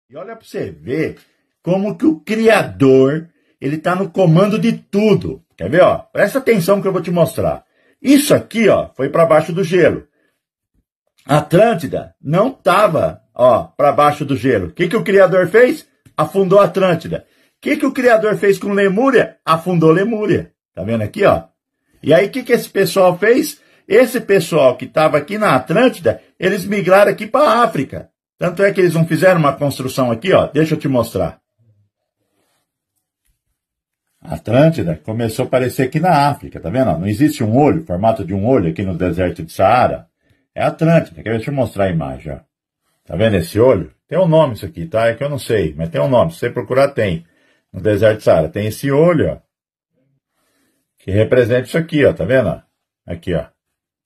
E olha para você ver como que o Criador, ele está no comando de tudo. Quer ver, ó? Presta atenção que eu vou te mostrar. Isso aqui, ó, foi para baixo do gelo. Atlântida não estava, ó, para baixo do gelo. O que o Criador fez? Afundou a Atlântida. O que o Criador fez com Lemúria? Afundou Lemúria. Tá vendo aqui, ó? E aí, o que esse pessoal fez? Esse pessoal que estava aqui na Atlântida, eles migraram aqui para a África. Tanto é que eles não fizeram uma construção aqui, ó. Deixa eu te mostrar. A Atlântida começou a aparecer aqui na África, tá vendo? Não existe um olho, formato de um olho aqui no deserto de Saara. É a Atlântida. Quer ver? Deixa eu mostrar a imagem, ó. Tá vendo esse olho? Tem um nome isso aqui, tá? É que eu não sei, mas tem um nome. Se você procurar, tem. No deserto de Saara. Tem esse olho, ó. Que representa isso aqui, ó. Tá vendo? Aqui, ó.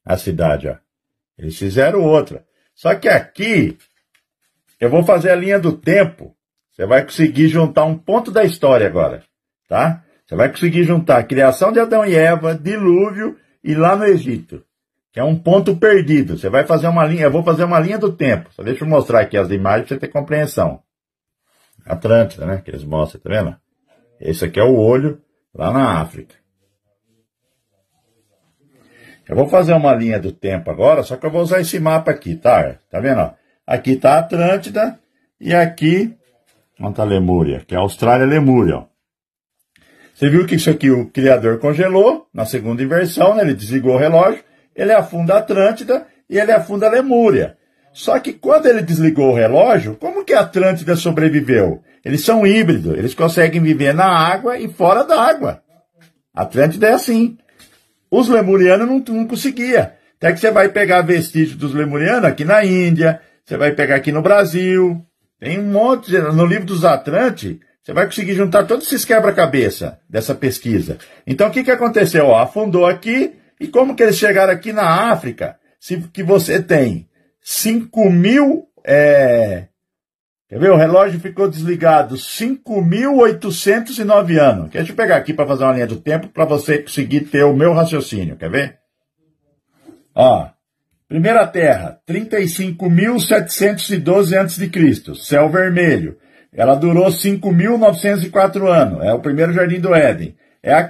A cidade, ó. Eles fizeram outra. Só que aqui, eu vou fazer a linha do tempo. Você vai conseguir juntar um ponto da história agora, tá? Você vai conseguir juntar a criação de Adão e Eva, dilúvio e lá no Egito, que é um ponto perdido. Você vai fazer uma linha, eu vou fazer uma linha do tempo. Só deixa eu mostrar aqui as imagens para você ter compreensão. Atlântida, né? Que eles mostram, tá vendo? Esse aqui é o olho lá na África. Eu vou fazer uma linha do tempo agora, só que eu vou usar esse mapa aqui, tá? Tá vendo? Ó? Aqui tá a Atlântida e aqui, onde tá a Lemúria, que é a Austrália Lemúria, ó. Você viu que isso aqui o Criador congelou na segunda inversão, né? Ele desligou o relógio, ele afunda a Atlântida e ele afunda a Lemúria. Só que quando ele desligou o relógio, como que a Atlântida sobreviveu? Eles são híbridos, eles conseguem viver na água e fora da água. A Atlântida é assim. Os lemurianos não conseguiam. Até que você vai pegar vestígios dos lemurianos aqui na Índia, você vai pegar aqui no Brasil. Tem um monte, no livro dos Atlantes, você vai conseguir juntar todos esses quebra-cabeça dessa pesquisa. Então, o que aconteceu? Ó, afundou aqui, e como que eles chegaram aqui na África? Que você tem 5.000... Quer ver? O relógio ficou desligado 5.809 anos. Deixa eu pegar aqui para fazer uma linha do tempo para você conseguir ter o meu raciocínio. Quer ver? Ó, Primeira Terra, 35.712 a.C., céu vermelho. Ela durou 5.904 anos. É o primeiro Jardim do Éden.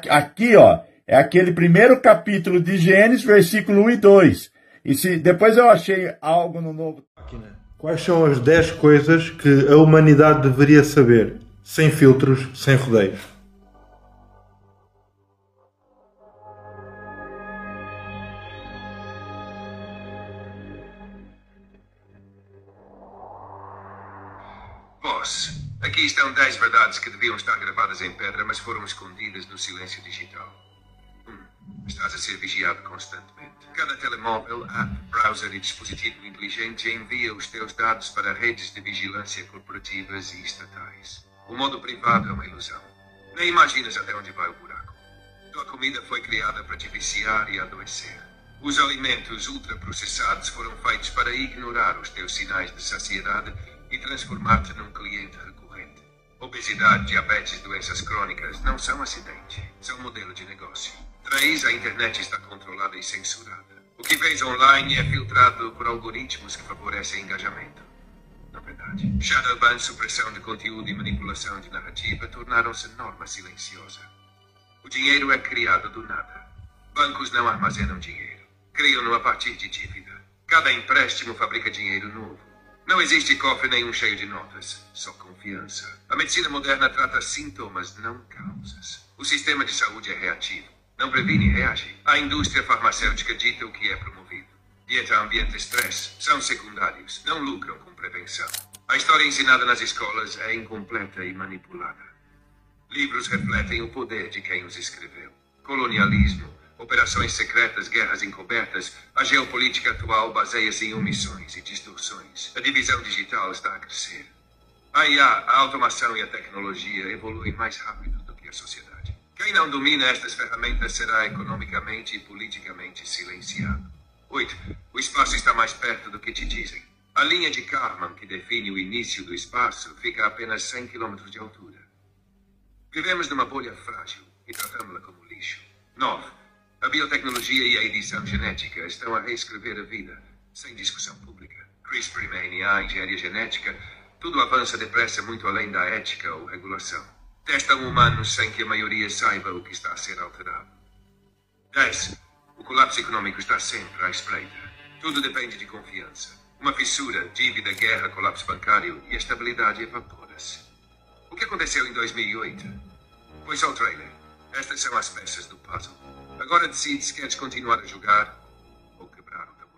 Aqui, ó, é aquele primeiro capítulo de Gênesis, versículo 1 e 2. E depois eu achei algo no Novo... Quais são as 10 coisas que a humanidade deveria saber? Sem filtros, sem rodeios. Boss, aqui estão 10 verdades que deviam estar gravadas em pedra, mas foram escondidas no silêncio digital. Estás a ser vigiado constantemente. Cada telemóvel, app, browser e dispositivo inteligente envia os teus dados para redes de vigilância corporativas e estatais. O modo privado é uma ilusão. Nem imaginas até onde vai o buraco. Tua comida foi criada para te viciar e adoecer. Os alimentos ultraprocessados foram feitos para ignorar os teus sinais de saciedade e transformar-te num cliente recorrente. Obesidade, diabetes, doenças crônicas não são acidente, são modelo de negócio. 3. A internet está controlada e censurada. O que vês online é filtrado por algoritmos que favorecem engajamento. Na verdade, shadowban, supressão de conteúdo e manipulação de narrativa tornaram-se norma silenciosa. O dinheiro é criado do nada. Bancos não armazenam dinheiro. Criam-no a partir de dívida. Cada empréstimo fabrica dinheiro novo. Não existe cofre nenhum cheio de notas, só confiança. A medicina moderna trata sintomas, não causas. O sistema de saúde é reativo. Não previne e reage. A indústria farmacêutica dita o que é promovido. Dieta, ambiente e estresse são secundários. Não lucram com prevenção. A história ensinada nas escolas é incompleta e manipulada. Livros refletem o poder de quem os escreveu. Colonialismo, operações secretas, guerras encobertas. A geopolítica atual baseia-se em omissões e distorções. A divisão digital está a crescer. A IA, a automação e a tecnologia evoluem mais rápido do que a sociedade. Quem não domina estas ferramentas será economicamente e politicamente silenciado. 8. O espaço está mais perto do que te dizem. A linha de Kármán, que define o início do espaço, fica a apenas 100 km de altura. Vivemos numa bolha frágil e tratamos-la como lixo. 9. A biotecnologia e a edição genética estão a reescrever a vida, sem discussão pública. CRISPR e a engenharia genética Tudo avança depressa muito além da ética ou regulação. Testam humanos sem que a maioria saiba o que está a ser alterado. 10. O colapso econômico está sempre à espreita. Tudo depende de confiança. Uma fissura, dívida, guerra, colapso bancário e a estabilidade evapora-se. O que aconteceu em 2008? Foi só o trailer. Estas são as peças do puzzle. Agora decide se queres continuar a jogar ou quebrar o tabuleiro.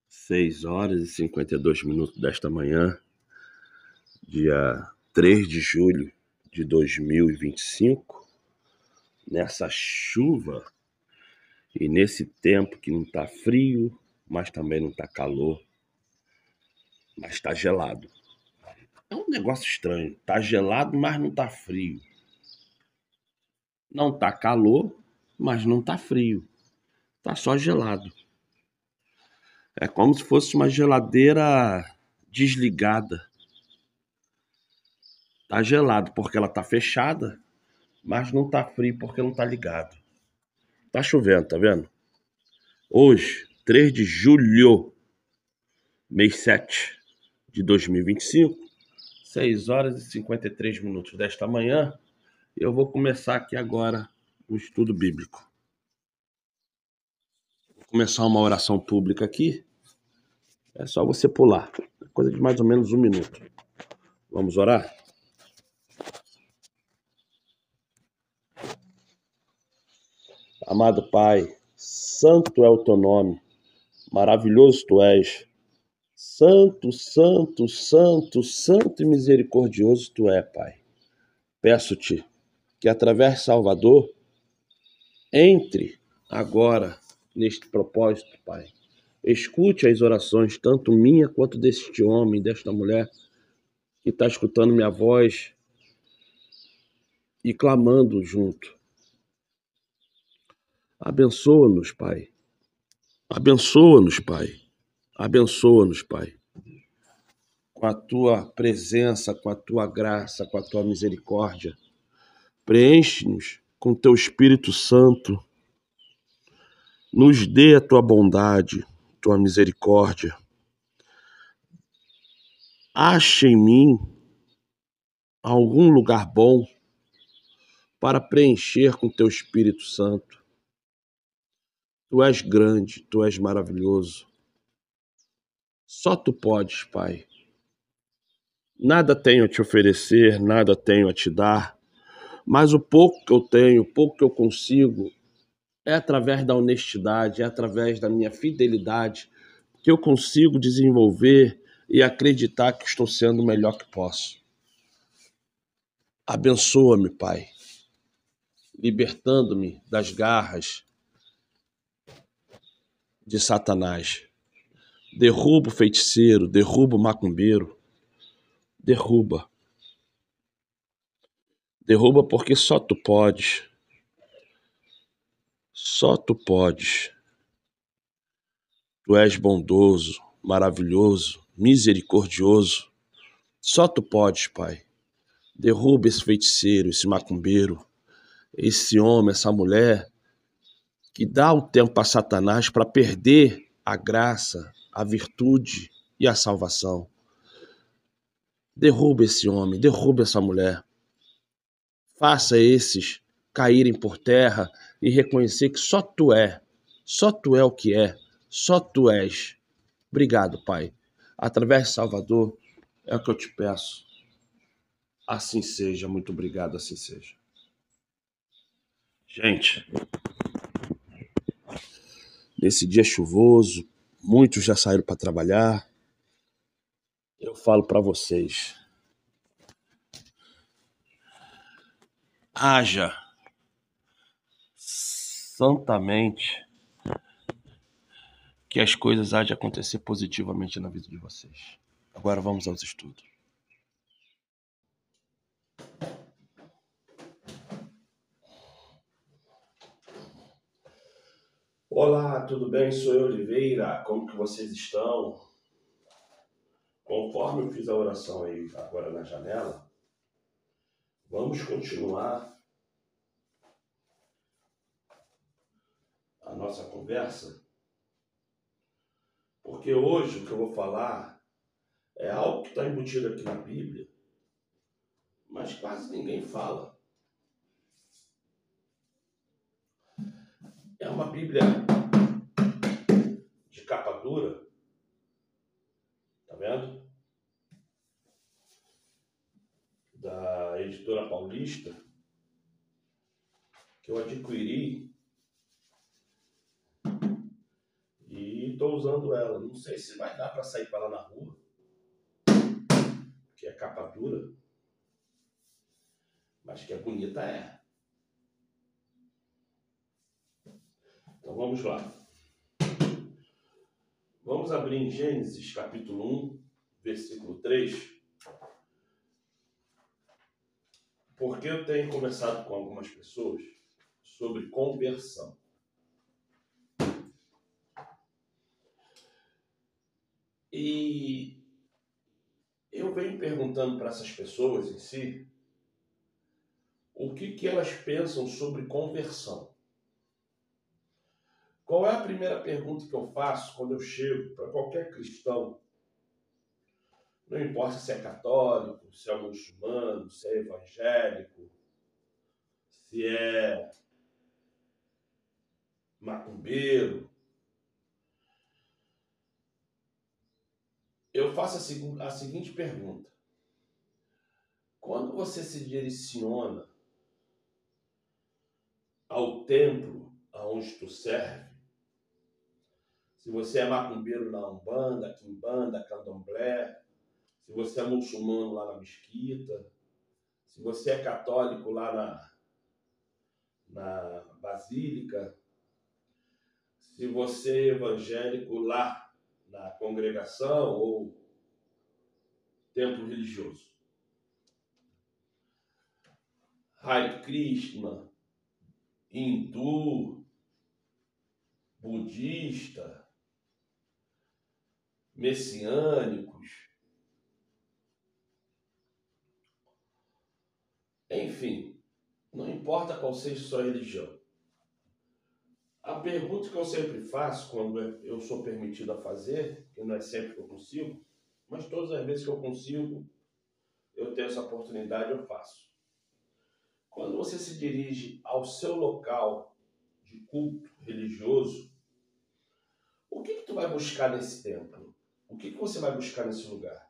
Seis horas e 52 minutos desta manhã, dia 3 de julho de 2025, nessa chuva e nesse tempo que não tá frio, mas também não tá calor, mas tá gelado. É um negócio estranho, tá gelado, mas não tá frio. Não tá calor, mas não tá frio. Tá só gelado. É como se fosse uma geladeira desligada. Tá gelado porque ela tá fechada, mas não tá frio porque não tá ligado. Tá chovendo, tá vendo? Hoje, 3 de julho, mês 7 de 2025, 6 horas e 53 minutos desta manhã, eu vou começar aqui agora o estudo bíblico. Vou começar uma oração pública aqui. É só você pular. Coisa de mais ou menos 1 minuto. Vamos orar? Amado Pai, santo é o teu nome, maravilhoso tu és. Santo, santo, santo, santo e misericordioso tu é, Pai. Peço-te que através de Salvador, entre agora neste propósito, Pai. Escute as orações, tanto minha quanto deste homem, desta mulher, que está escutando minha voz e clamando junto. Abençoa-nos, Pai. Abençoa-nos, Pai. Abençoa-nos, Pai. Com a tua presença, com a tua graça, com a tua misericórdia. Preenche-nos com teu Espírito Santo. Nos dê a tua bondade, tua misericórdia. Ache em mim algum lugar bom para preencher com teu Espírito Santo. Tu és grande, tu és maravilhoso. Só tu podes, Pai. Nada tenho a te oferecer, nada tenho a te dar, mas o pouco que eu tenho, o pouco que eu consigo, é através da honestidade, é através da minha fidelidade que eu consigo desenvolver e acreditar que estou sendo o melhor que posso. Abençoa-me, Pai, libertando-me das garras de Satanás. Derruba o feiticeiro, derruba o macumbeiro, derruba. Derruba porque só tu podes. Só tu podes. Tu és bondoso, maravilhoso, misericordioso. Só tu podes, Pai. Derruba esse feiticeiro, esse macumbeiro, esse homem, essa mulher que dá o tempo a Satanás para perder a graça, a virtude e a salvação. Derruba esse homem, derruba essa mulher. Faça esses caírem por terra e reconhecer que só tu é o que é, só tu és. Obrigado, Pai. Através de Salvador, é o que eu te peço. Assim seja, muito obrigado, assim seja. Gente, nesse dia chuvoso, muitos já saíram para trabalhar. Eu falo para vocês. Haja santamente que as coisas há de acontecer positivamente na vida de vocês. Agora vamos aos estudos. Olá, tudo bem? Sou eu, Oliveira. Como que vocês estão? Conforme eu fiz a oração aí agora na janela, vamos continuar a nossa conversa, porque hoje o que eu vou falar é algo que está embutido aqui na Bíblia, mas quase ninguém fala. É uma Bíblia de capa dura, tá vendo? Da Editora Paulista, que eu adquiri e estou usando ela. Não sei se vai dar para sair para lá na rua, que é capa dura, mas que é bonita é. Então vamos lá. Vamos abrir em Gênesis capítulo 1, versículo 3, porque eu tenho conversado com algumas pessoas sobre conversão. E eu venho perguntando para essas pessoas em si o que elas pensam sobre conversão. Qual é a primeira pergunta que eu faço quando eu chego para qualquer cristão? Não importa se é católico, se é muçulmano, se é evangélico, se é macumbeiro. Eu faço a seguinte pergunta. Quando você se direciona ao templo aonde tu serve, se você é macumbeiro na Umbanda, Quimbanda, Candomblé, se você é muçulmano lá na mesquita, se você é católico lá na basílica, se você é evangélico lá na congregação ou templo religioso. Hare Krishna, hindu, budista, messiânicos, enfim, não importa qual seja sua religião. A pergunta que eu sempre faço, quando eu sou permitido a fazer, que não é sempre que eu consigo, mas todas as vezes que eu consigo, eu tenho essa oportunidade, eu faço. Quando você se dirige ao seu local de culto religioso, o que tu vai buscar nesse templo? O que você vai buscar nesse lugar?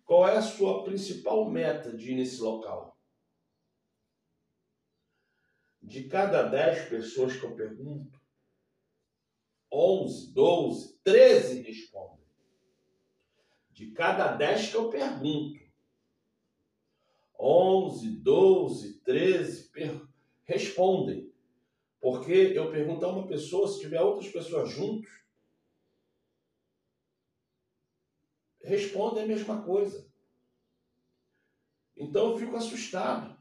Qual é a sua principal meta de ir nesse local? De cada 10 pessoas que eu pergunto, 11, 12, 13 respondem. De cada 10 que eu pergunto, 11, 12, 13 respondem. Porque eu pergunto a uma pessoa, se tiver outras pessoas juntos, respondem a mesma coisa. Então eu fico assustado.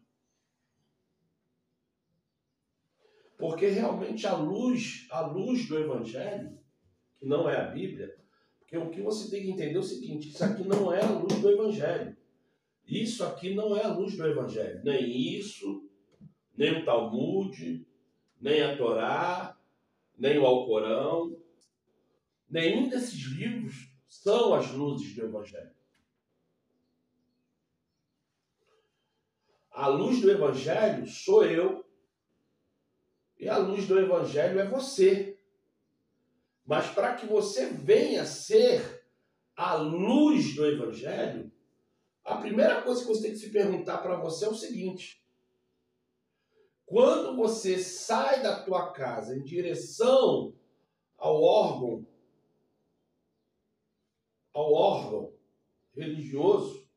Porque realmente a luz do Evangelho, que não é a Bíblia, porque o que você tem que entender é o seguinte, isso aqui não é a luz do Evangelho. Isso aqui não é a luz do Evangelho. Nem isso, nem o Talmud, nem a Torá, nem o Alcorão. Nenhum desses livros são as luzes do Evangelho. A luz do Evangelho sou eu e a luz do Evangelho é você. Mas para que você venha ser a luz do Evangelho, a primeira coisa que você tem que se perguntar para você é o seguinte: quando você sai da tua casa em direção ao órgão religioso,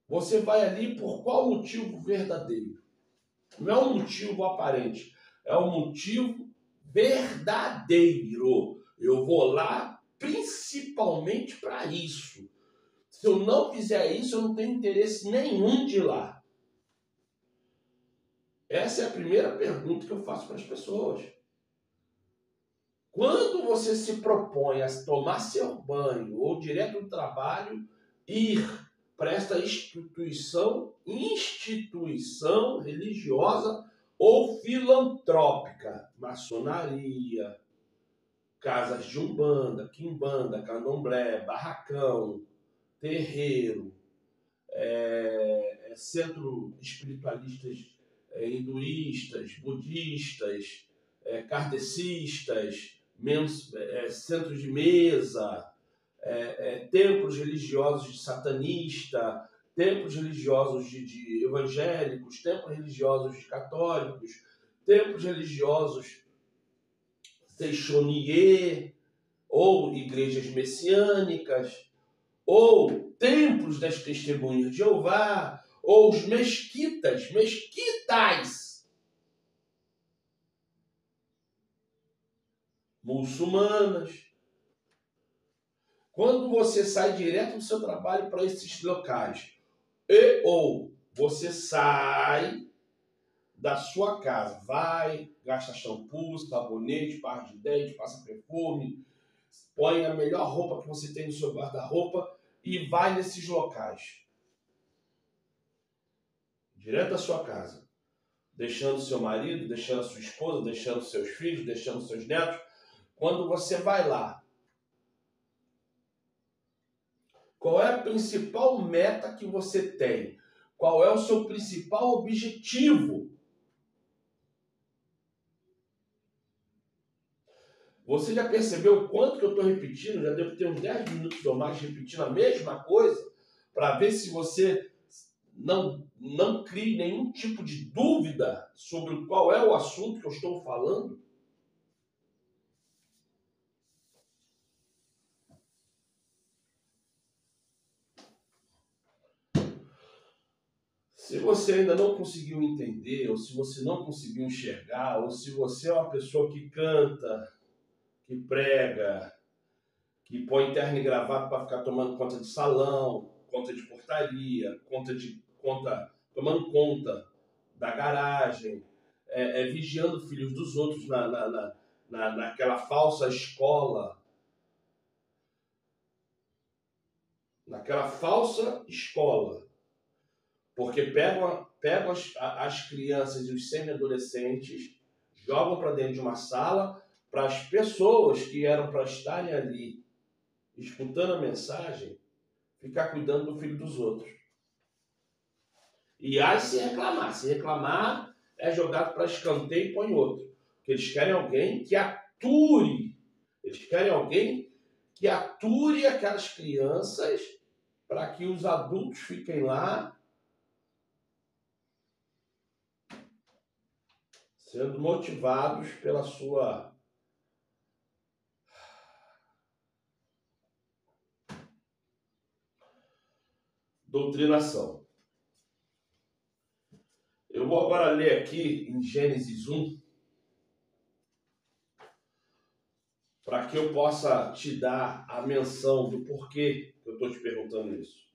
você vai ali por qual motivo verdadeiro? Não é um motivo aparente, é um motivo verdadeiro. Eu vou lá principalmente para isso. Se eu não fizer isso, eu não tenho interesse nenhum de ir lá. Essa é a primeira pergunta que eu faço para as pessoas. Quando você se propõe a tomar seu banho ou direto do trabalho, ir para esta instituição religiosa ou filantrópica, maçonaria, casas de umbanda, quimbanda, candomblé, barracão, terreiro, centro espiritualistas hinduístas, budistas, kardecistas, centros de mesa, templos religiosos de satanista, templos religiosos de evangélicos, templos religiosos de católicos, templos religiosos Seixonier, ou igrejas messiânicas, ou templos das testemunhas de Jeová, ou os mesquitas muçulmanas. Quando você sai direto do seu trabalho para esses locais, ou você sai da sua casa, vai, gasta shampoo, sabonete, pasta de dente, passa perfume, põe a melhor roupa que você tem no seu guarda-roupa e vai nesses locais. Direto da sua casa. Deixando seu marido, deixando sua esposa, deixando seus filhos, deixando seus netos. Quando você vai lá, qual é a principal meta que você tem? Qual é o seu principal objetivo? Você já percebeu o quanto que eu estou repetindo? Já devo ter uns 10 minutos ou mais repetindo a mesma coisa para ver se você não crie nenhum tipo de dúvida sobre qual é o assunto que eu estou falando? Se você ainda não conseguiu entender, ou se você não conseguiu enxergar, ou se você é uma pessoa que canta, que prega, que põe terno e gravata para ficar tomando conta de salão, conta de portaria, tomando conta da garagem, vigiando filhos dos outros naquela falsa escola. Naquela falsa escola. Porque pegam as crianças e os semi-adolescentes, jogam para dentro de uma sala, para as pessoas que eram para estarem ali escutando a mensagem, ficar cuidando do filho dos outros. E aí se reclamar é jogado para escanteio e põe outro. Porque eles querem alguém que ature. Eles querem alguém que ature aquelas crianças para que os adultos fiquem lá sendo motivados pela sua doutrinação. Eu vou agora ler aqui em Gênesis 1, para que eu possa te dar a menção do porquê que eu estou te perguntando isso.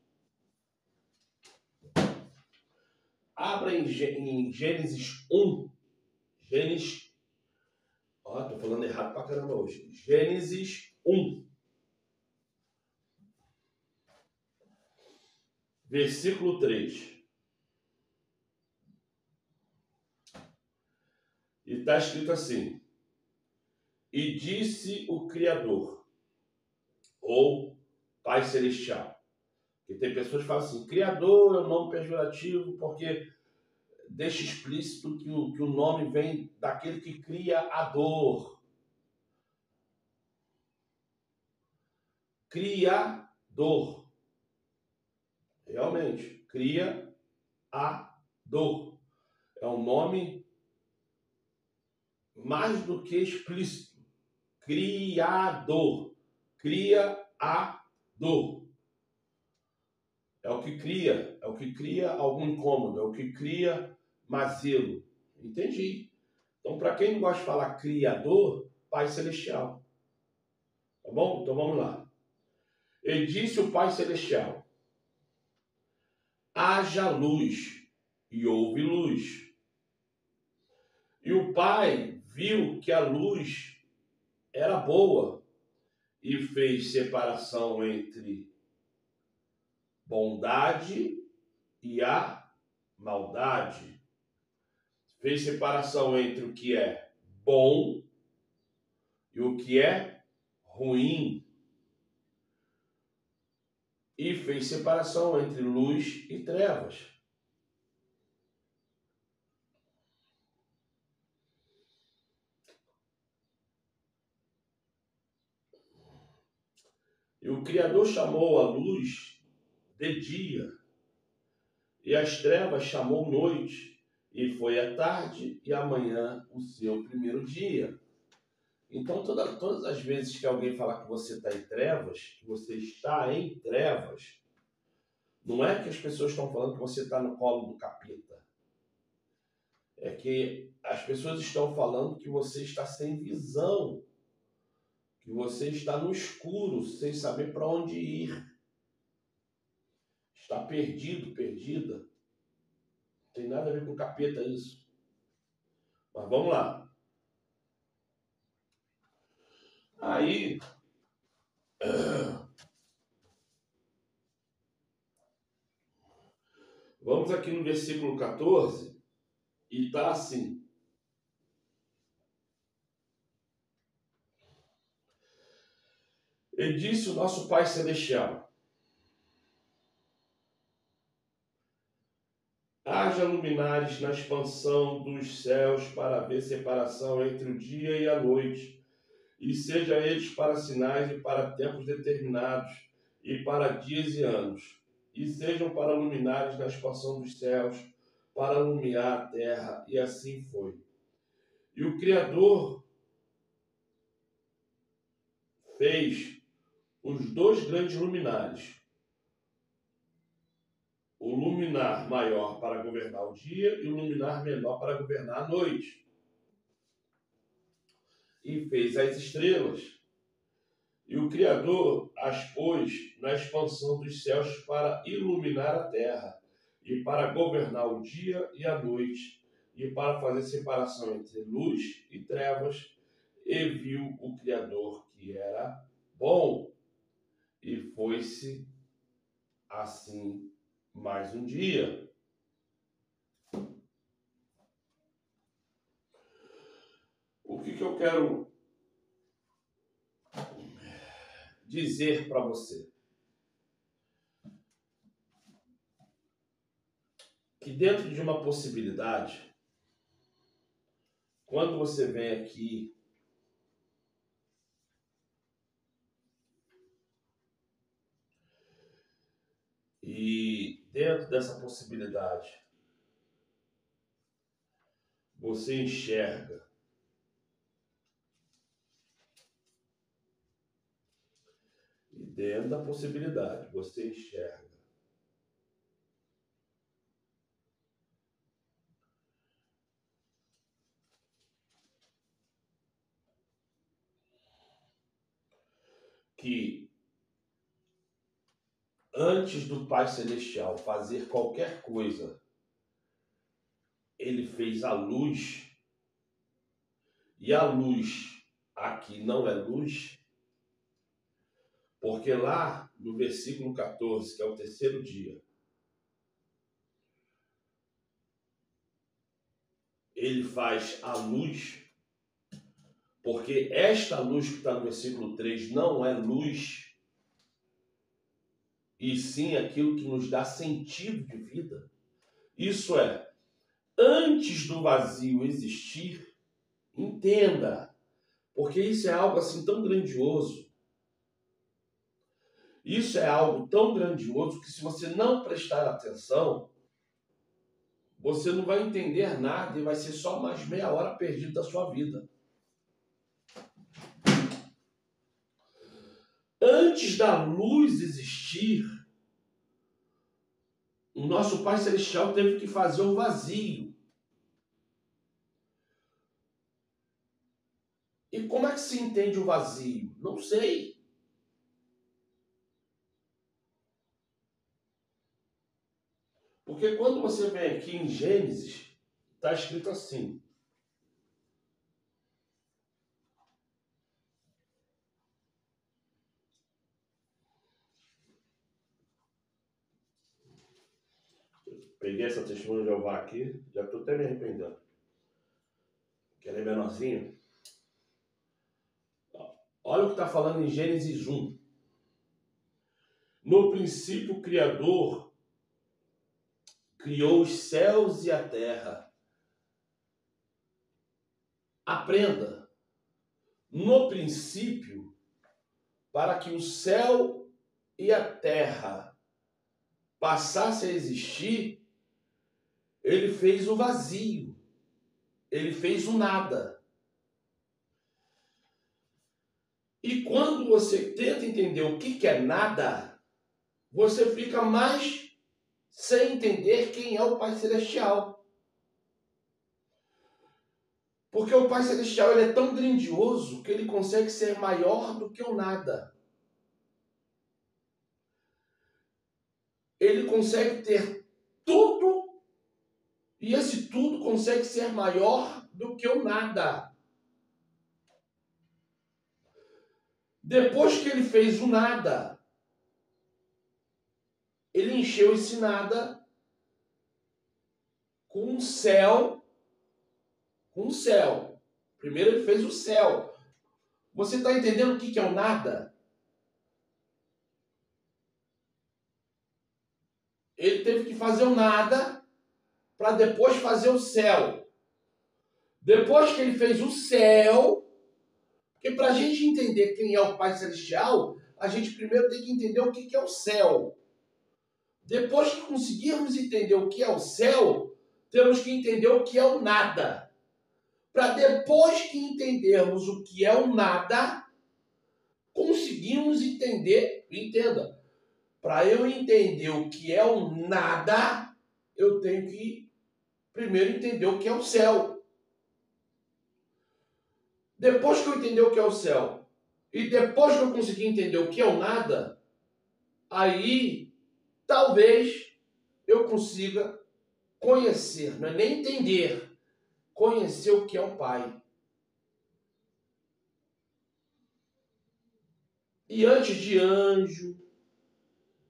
Abra em Gênesis 1. Estou falando errado pra caramba hoje. Gênesis 1. Versículo 3. E está escrito assim: e disse o Criador, ou Pai Celestial. Porque tem pessoas que falam assim, Criador é um nome pejorativo porque deixa explícito que o nome vem daquele que cria a dor. Criador. Realmente, cria a dor. É um nome mais do que explícito. Criador. Cria a dor. É o que cria algum incômodo, é o que cria mazelo. Entendi. Então, para quem não gosta de falar Criador, Pai Celestial. Tá bom? Então, vamos lá. E disse o Pai Celestial: haja luz, e houve luz. E o Pai viu que a luz era boa e fez separação entre bondade e a maldade. Fez separação entre o que é bom e o que é ruim. E fez separação entre luz e trevas. E o Criador chamou a luz de dia, e as trevas chamou noite, e foi a tarde e a manhã o seu primeiro dia. Então, todas as vezes que alguém falar que você está em trevas, que você está em trevas, não é que as pessoas estão falando que você está no colo do capeta. É que as pessoas estão falando que você está sem visão, que você está no escuro, sem saber para onde ir. Está perdido, perdida. Não tem nada a ver com capeta isso. Mas vamos lá. Aí, vamos aqui no versículo 14, e está assim. E disse o nosso Pai Celestial: haja luminares na expansão dos céus para haver separação entre o dia e a noite, e seja eles para sinais e para tempos determinados, e para dias e anos, e sejam para luminares na expansão dos céus, para iluminar a terra, e assim foi. E o Criador fez os dois grandes luminares, o luminar maior para governar o dia e o luminar menor para governar a noite. E fez as estrelas. E o Criador as pôs na expansão dos céus para iluminar a terra, e para governar o dia e a noite, e para fazer separação entre luz e trevas. E viu o Criador que era bom. E foi-se assim mais um dia. O que eu quero dizer para você? Que dentro de uma possibilidade, quando você vem aqui e dentro dessa possibilidade você enxerga e dentro da possibilidade você enxerga que antes do Pai Celestial fazer qualquer coisa, ele fez a luz, e a luz aqui não é luz, porque lá no versículo 14, que é o terceiro dia, ele faz a luz, porque esta luz que está no versículo 3 não é luz, e sim aquilo que nos dá sentido de vida. Isso é, antes do vazio existir, entenda, porque isso é algo assim tão grandioso. Isso é algo tão grandioso que se você não prestar atenção, você não vai entender nada e vai ser só mais meia hora perdida da sua vida. Antes da luz existir, o nosso Pai Celestial teve que fazer o vazio. E como é que se entende o vazio? Não sei. Porque quando você vem aqui em Gênesis, está escrito assim: Peguei essa testemunha de Jeová aqui, já estou até me arrependendo. Que ela é menorzinho. Olha o que está falando em Gênesis 1. No princípio, o Criador criou os céus e a terra. Aprenda. No princípio, para que o céu e a terra passassem a existir, ele fez o vazio. Ele fez o nada. E quando você tenta entender o que é nada, você fica mais sem entender quem é o Pai Celestial. Porque o Pai Celestial ele é tão grandioso que ele consegue ser maior do que o nada. Ele consegue ter tudo e esse tudo consegue ser maior do que o nada. Depois que ele fez o nada, ele encheu esse nada com o céu. Com o céu. Primeiro ele fez o céu. Você está entendendo o que é o nada? Ele teve que fazer o nada para depois fazer o céu. Depois que ele fez o céu, porque para a gente entender quem é o Pai Celestial, a gente primeiro tem que entender o que é o céu. Depois que conseguirmos entender o que é o céu, temos que entender o que é o nada. Para depois que entendermos o que é o nada, conseguimos entender, entenda, para eu entender o que é o nada, eu tenho que primeiro entender o que é o céu. Depois que eu entender o que é o céu, e depois que eu conseguir entender o que é o nada, aí talvez eu consiga conhecer, não é nem entender, conhecer o que é o Pai. E antes de anjo,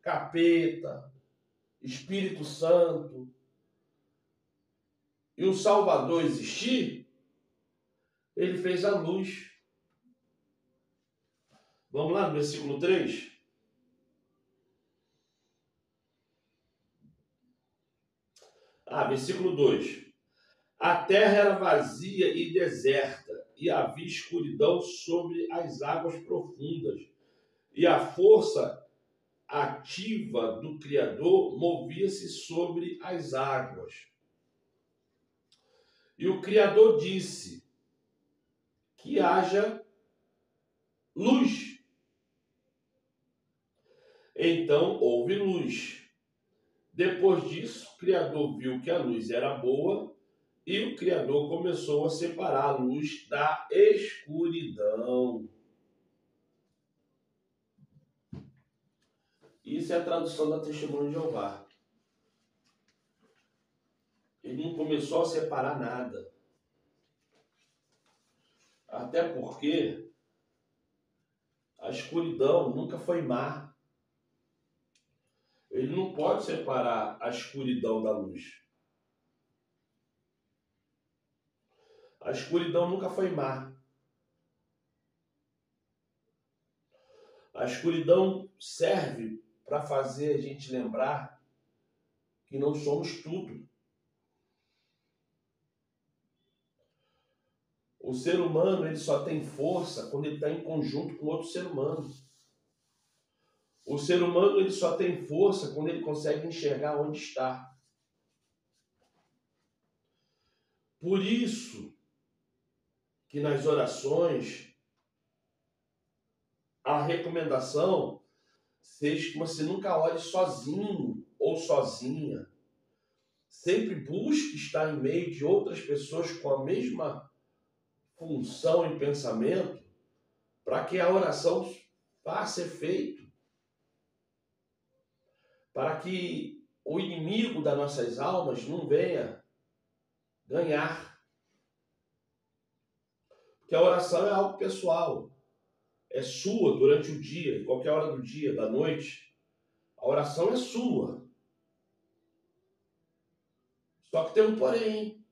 capeta, Espírito Santo e o Salvador existir, ele fez a luz. Vamos lá no versículo 3? Versículo 2. A terra era vazia e deserta, e havia escuridão sobre as águas profundas, e a força ativa do Criador movia-se sobre as águas. E o Criador disse que haja luz. Então houve luz. Depois disso, o Criador viu que a luz era boa e o Criador começou a separar a luz da escuridão. Isso é a tradução da Testemunha de Jeová. Ele não começou a separar nada. Até porque a escuridão nunca foi má. Ele não pode separar a escuridão da luz. A escuridão nunca foi má. A escuridão serve para fazer a gente lembrar que não somos tudo. O ser humano ele só tem força quando ele está em conjunto com outro ser humano. O ser humano ele só tem força quando ele consegue enxergar onde está. Por isso que nas orações a recomendação seja que você nunca ore sozinho ou sozinha. Sempre busque estar em meio de outras pessoas com a mesma função e pensamento para que a oração faça efeito. Para que o inimigo das nossas almas não venha ganhar. Porque a oração é algo pessoal. É sua durante o dia, em qualquer hora do dia, da noite. A oração é sua. Só que tem um porém.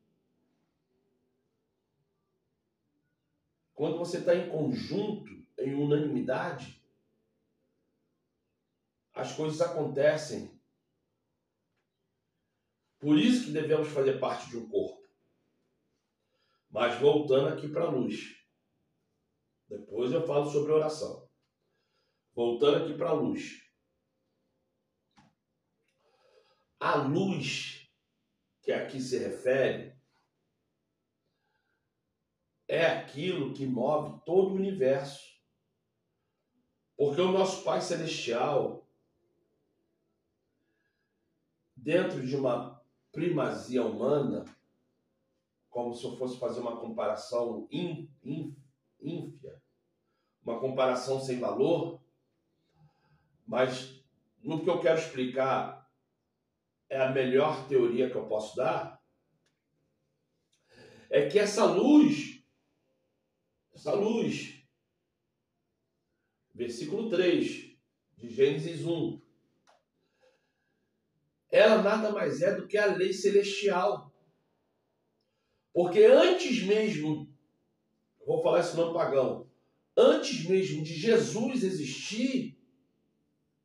Quando você está em conjunto, em unanimidade, as coisas acontecem. Por isso que devemos fazer parte de um corpo. Mas voltando aqui para a luz. Depois eu falo sobre oração. Voltando aqui para a luz. A luz que aqui se refere é aquilo que move todo o universo. Porque o nosso Pai Celestial, dentro de uma primazia humana, como se eu fosse fazer uma comparação ínfia, uma comparação sem valor, mas no que eu quero explicar é a melhor teoria que eu posso dar, é que essa luz, versículo 3 de Gênesis 1, ela nada mais é do que a lei celestial. Porque antes mesmo, vou falar esse nome pagão, antes mesmo de Jesus existir,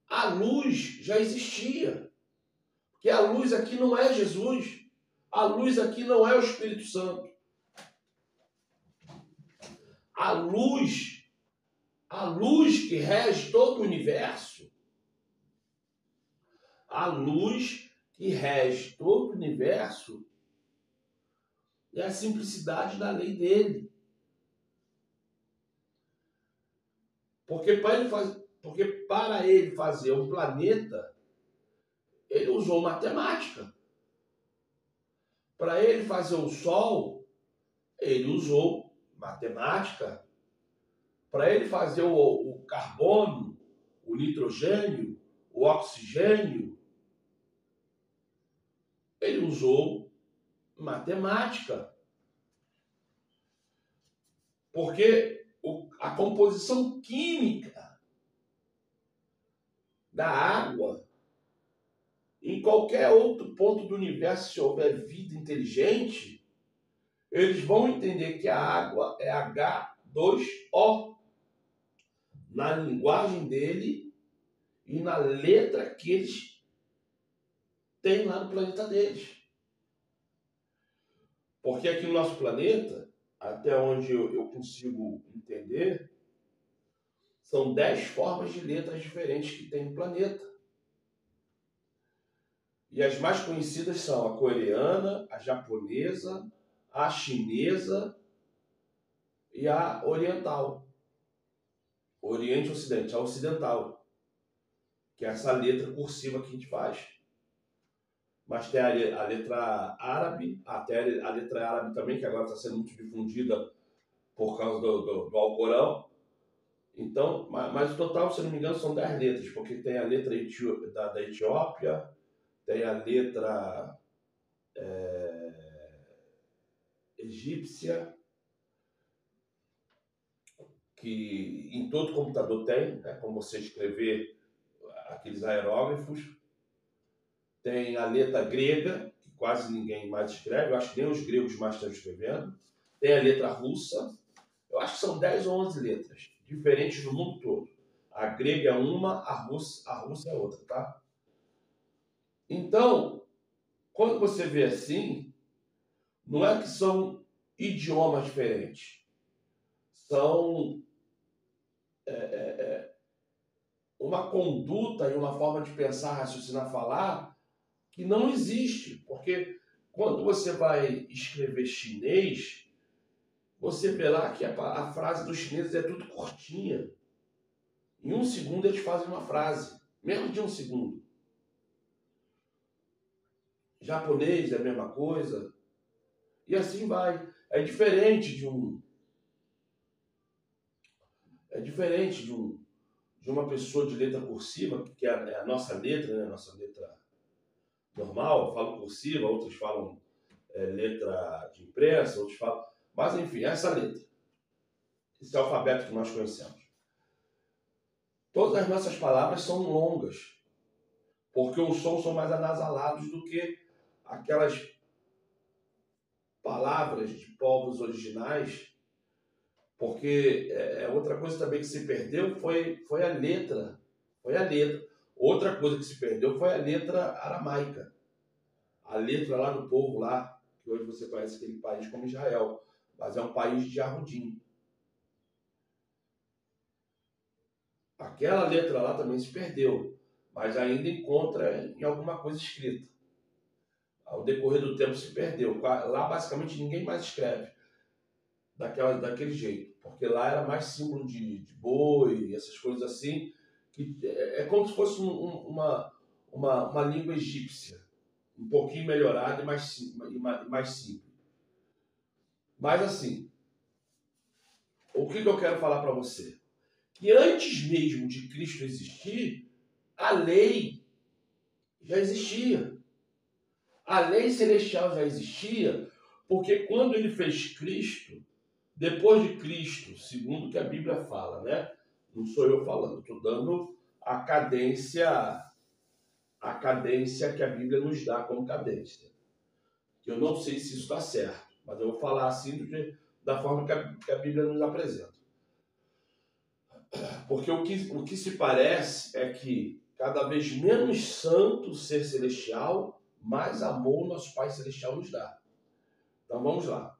a luz já existia. Porque a luz aqui não é Jesus, a luz aqui não é o Espírito Santo. A luz que rege todo o universo, a luz que rege todo o universo é a simplicidade da lei dele. Porque para ele fazer um planeta, ele usou matemática. Para ele fazer o Sol, ele usou matemática. Para ele fazer o carbono, o nitrogênio, o oxigênio, ele usou matemática. Porque a composição química da água, em qualquer outro ponto do universo, se houver vida inteligente, eles vão entender que a água é H2O. Na linguagem dele e na letra que eles têm lá no planeta deles. Porque aqui no nosso planeta, até onde eu consigo entender, são 10 formas de letras diferentes que tem no planeta. E as mais conhecidas são a coreana, a japonesa, a chinesa e a oriental. Oriente e Ocidente, a ocidental, que é essa letra cursiva que a gente faz. Mas tem a letra árabe, até a letra árabe também, que agora está sendo muito difundida por causa do Alcorão. Então, mas o total, se não me engano, são 10 letras, porque tem a letra da Etiópia, tem a letra egípcia, que em todo computador tem, né, como você escrever aqueles aerógrafos. Tem a letra grega, que quase ninguém mais escreve, eu acho que nem os gregos mais estão escrevendo. Tem a letra russa, eu acho que são 10 ou 11 letras, diferentes no mundo todo. A grega é uma, a russa é outra, tá? Então, quando você vê assim, não é que são idiomas diferentes, são uma conduta e uma forma de pensar, raciocinar, falar que não existe. Porque quando você vai escrever chinês, você vê lá que a frase dos chineses é tudo curtinha. Em 1 segundo eles fazem uma frase, menos de 1 segundo. Japonês é a mesma coisa. E assim vai. É diferente de uma pessoa de letra cursiva, que é a nossa letra, né? A nossa letra normal. Eu falo cursiva, outros falam letra de impressa, outros falam... Mas, enfim, essa letra. Esse alfabeto que nós conhecemos. Todas as nossas palavras são longas, porque os sons são mais anasalados do que aquelas palavras de povos originais, porque outra coisa também que se perdeu foi a letra. Foi a letra. Outra coisa que se perdeu foi a letra aramaica. A letra lá do povo lá, que hoje você conhece aquele país como Israel, mas é um país de Arrudim. Aquela letra lá também se perdeu, mas ainda encontra em alguma coisa escrita. Ao decorrer do tempo se perdeu. Lá basicamente ninguém mais escreve daquele jeito, porque lá era mais símbolo de boi, essas coisas assim, que é como se fosse uma língua egípcia, um pouquinho melhorada e mais simples. Mas assim, o que eu quero falar para você? Que antes mesmo de Cristo existir, a lei já existia. A lei celestial já existia, porque quando ele fez Cristo, depois de Cristo, segundo o que a Bíblia fala, né? Não sou eu falando, estou dando a cadência que a Bíblia nos dá como cadência. Eu não sei se isso está certo, mas eu vou falar assim da forma que a Bíblia nos apresenta. Porque o que se parece é que cada vez menos santo ser celestial, mais amor nosso Pai Celestial nos dá. Então vamos lá.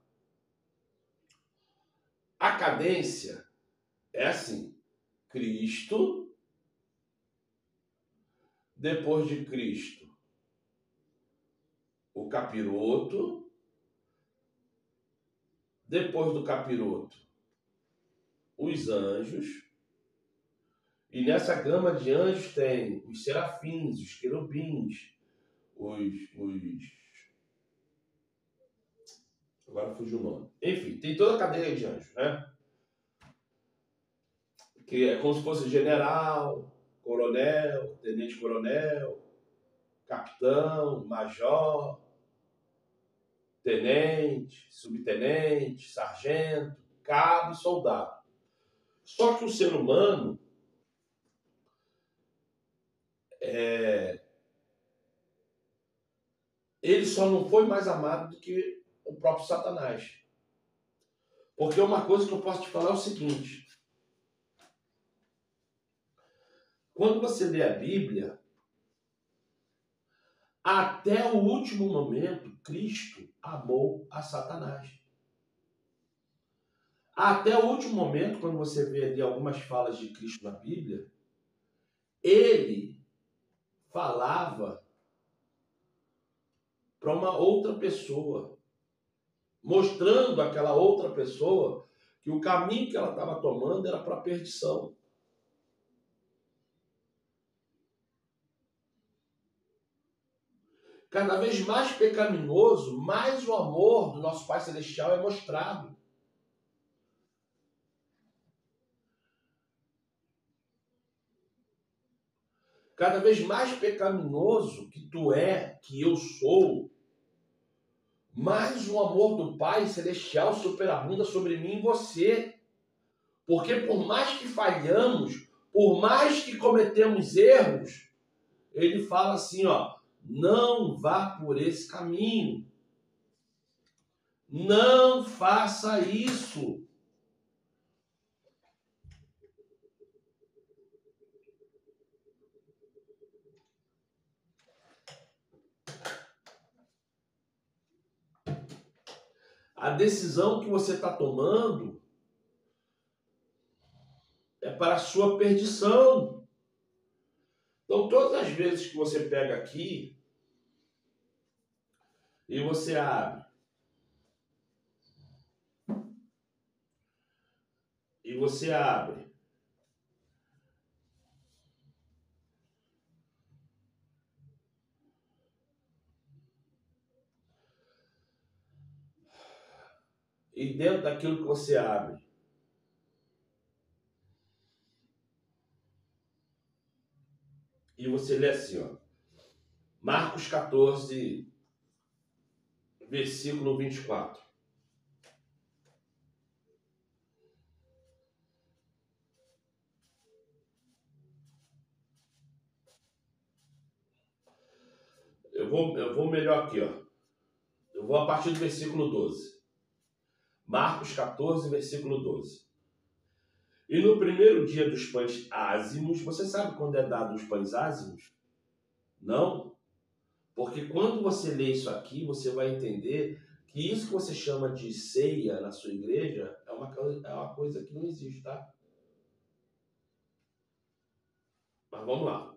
A cadência é assim: Cristo, depois de Cristo, o capiroto, depois do capiroto, os anjos, e nessa gama de anjos tem os serafins, os querubins, agora fugiu o nome. Enfim, tem toda a cadeia de anjos, né? Que é como se fosse general, coronel, tenente-coronel, capitão, major, tenente, subtenente, sargento, cabo e soldado. Só que o ser humano ele só não foi mais amado do que o próprio Satanás. Porque uma coisa que eu posso te falar é o seguinte: quando você lê a Bíblia, até o último momento, Cristo amou a Satanás. Até o último momento, quando você vê ali algumas falas de Cristo na Bíblia, ele falava para uma outra pessoa, mostrando àquela outra pessoa que o caminho que ela estava tomando era para a perdição. Cada vez mais pecaminoso, mais o amor do nosso Pai Celestial é mostrado. Cada vez mais pecaminoso que tu é, que eu sou, mais o amor do Pai Celestial superabunda sobre mim e você. Porque por mais que falhamos, por mais que cometemos erros, ele fala assim, ó, não vá por esse caminho. Não faça isso. A decisão que você está tomando é para a sua perdição. Então, todas as vezes que você pega aqui e você abre, e dentro daquilo que você abre, e você lê assim, ó, Marcos 14, versículo 24. Eu vou melhor aqui, ó. Eu Eu vou a partir do versículo 12. Marcos 14, versículo 12. E no primeiro dia dos pães ázimos, você sabe quando é dado os pães ázimos? Não? Porque quando você lê isso aqui, você vai entender que isso que você chama de ceia na sua igreja é uma coisa que não existe, tá? Mas vamos lá.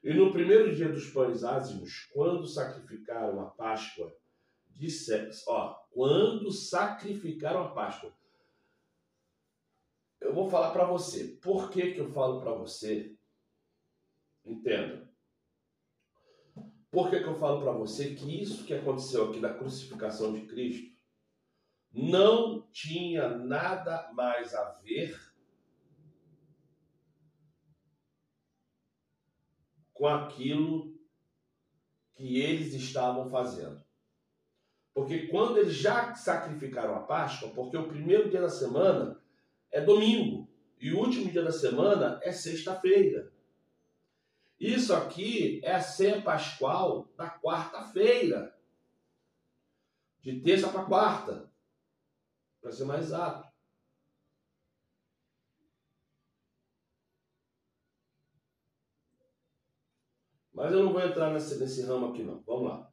E no primeiro dia dos pães ázimos, quando sacrificaram a Páscoa, quando sacrificaram a Páscoa, eu vou falar para você. Por que eu falo para você? Entenda. Por que eu falo para você que isso que aconteceu aqui na crucificação de Cristo não tinha nada mais a ver com aquilo que eles estavam fazendo? Porque quando eles já sacrificaram a Páscoa, porque o primeiro dia da semana é domingo e o último dia da semana é sexta-feira. Isso aqui é a ceia pascual da quarta-feira, de terça para quarta, para ser mais exato. Mas eu não vou entrar nesse ramo aqui não. Vamos lá.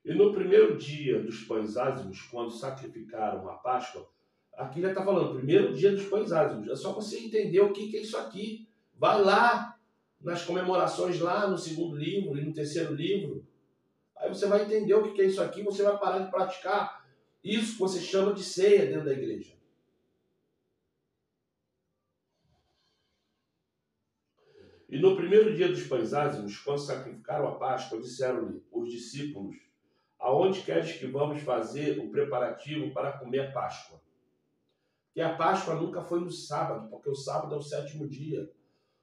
E no primeiro dia dos pães ázimos, quando sacrificaram a Páscoa, aqui já está falando, primeiro dia dos pães ázimos. É só você entender o que é isso aqui. Vai lá nas comemorações lá no segundo livro e no terceiro livro. Aí você vai entender o que é isso aqui, você vai parar de praticar isso que você chama de ceia dentro da igreja. E no primeiro dia dos pães ázimos, quando sacrificaram a Páscoa, disseram-lhe os discípulos: aonde queres que vamos fazer o preparativo para comer a Páscoa? Porque a Páscoa nunca foi no sábado, porque o sábado é o sétimo dia.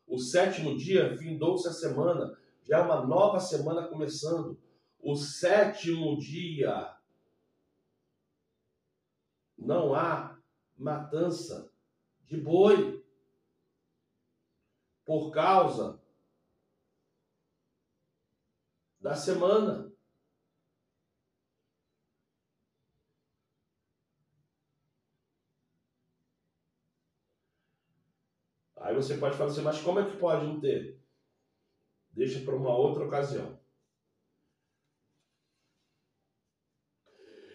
O sétimo dia findou-se a semana, já é uma nova semana começando. O sétimo dia não há matança de boi por causa da semana. Aí você pode falar assim, mas como é que pode não ter? Deixa para uma outra ocasião.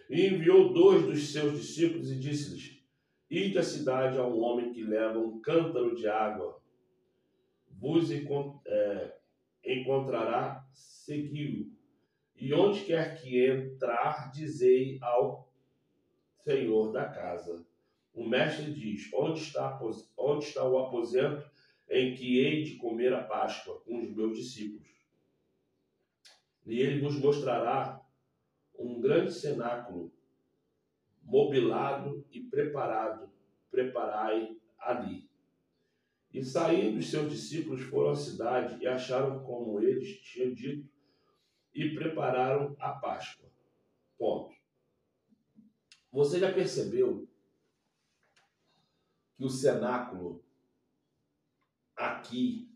E enviou 2 dos seus discípulos e disse-lhes: ide à cidade a um homem que leva um cântaro de água. Vos encontrará, segui-o. E onde quer que entrar, dizei ao senhor da casa: o mestre diz, onde está o aposento em que hei de comer a Páscoa com os meus discípulos? E ele vos mostrará um grande cenáculo, mobilado e preparai ali. E saindo os seus discípulos foram à cidade e acharam como eles tinham dito e prepararam a Páscoa. Ponto. Você já percebeu que o cenáculo aqui,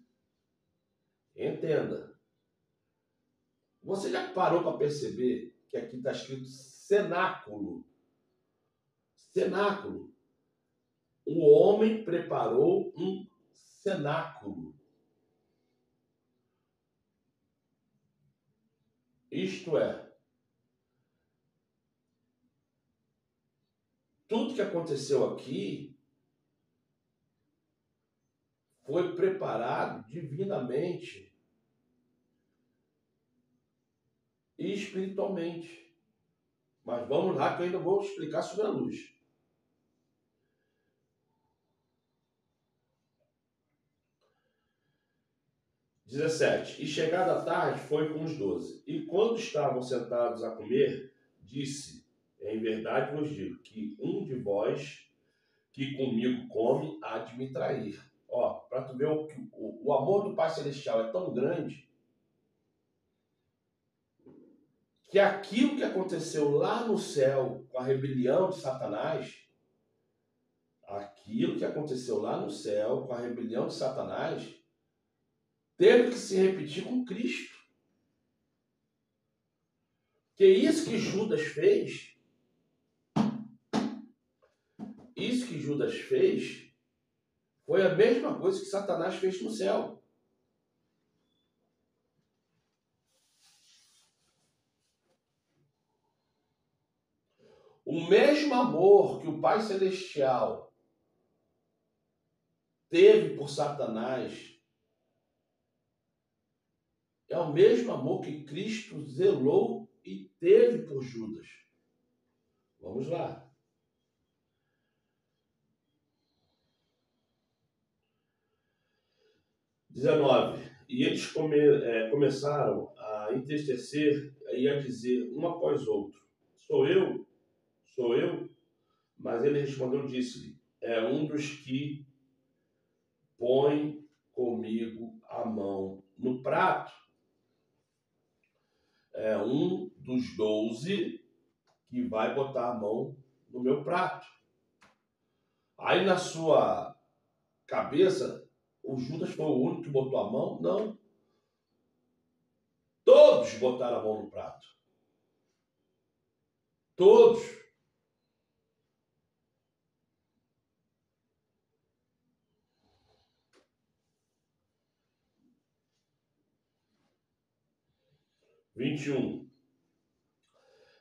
entenda, você já parou para perceber que aqui está escrito cenáculo? Cenáculo. O homem preparou um cenáculo. Isto é, tudo que aconteceu aqui foi preparado divinamente e espiritualmente. Mas vamos lá que eu ainda vou explicar sobre a luz. (17) E chegada a tarde foi com os 12. E quando estavam sentados a comer, disse: em verdade vos digo que um de vós que comigo come há de me trair. Ó, para tu ver o amor do Pai Celestial é tão grande que aquilo que aconteceu lá no céu com a rebelião de Satanás, teve que se repetir com Cristo. Que isso que Judas fez, foi a mesma coisa que Satanás fez no céu. O mesmo amor que o Pai Celestial teve por Satanás é o mesmo amor que Cristo zelou e teve por Judas. Vamos lá. 19. E eles começaram a entristecer e a dizer um após outro: Sou eu? Sou eu? Mas ele respondeu e disse-lhe: É um dos que põe comigo a mão no prato. É um dos 12 que vai botar a mão no meu prato. Aí na sua cabeça, o Judas foi o único que botou a mão? Não. Todos botaram a mão no prato. Todos. (21)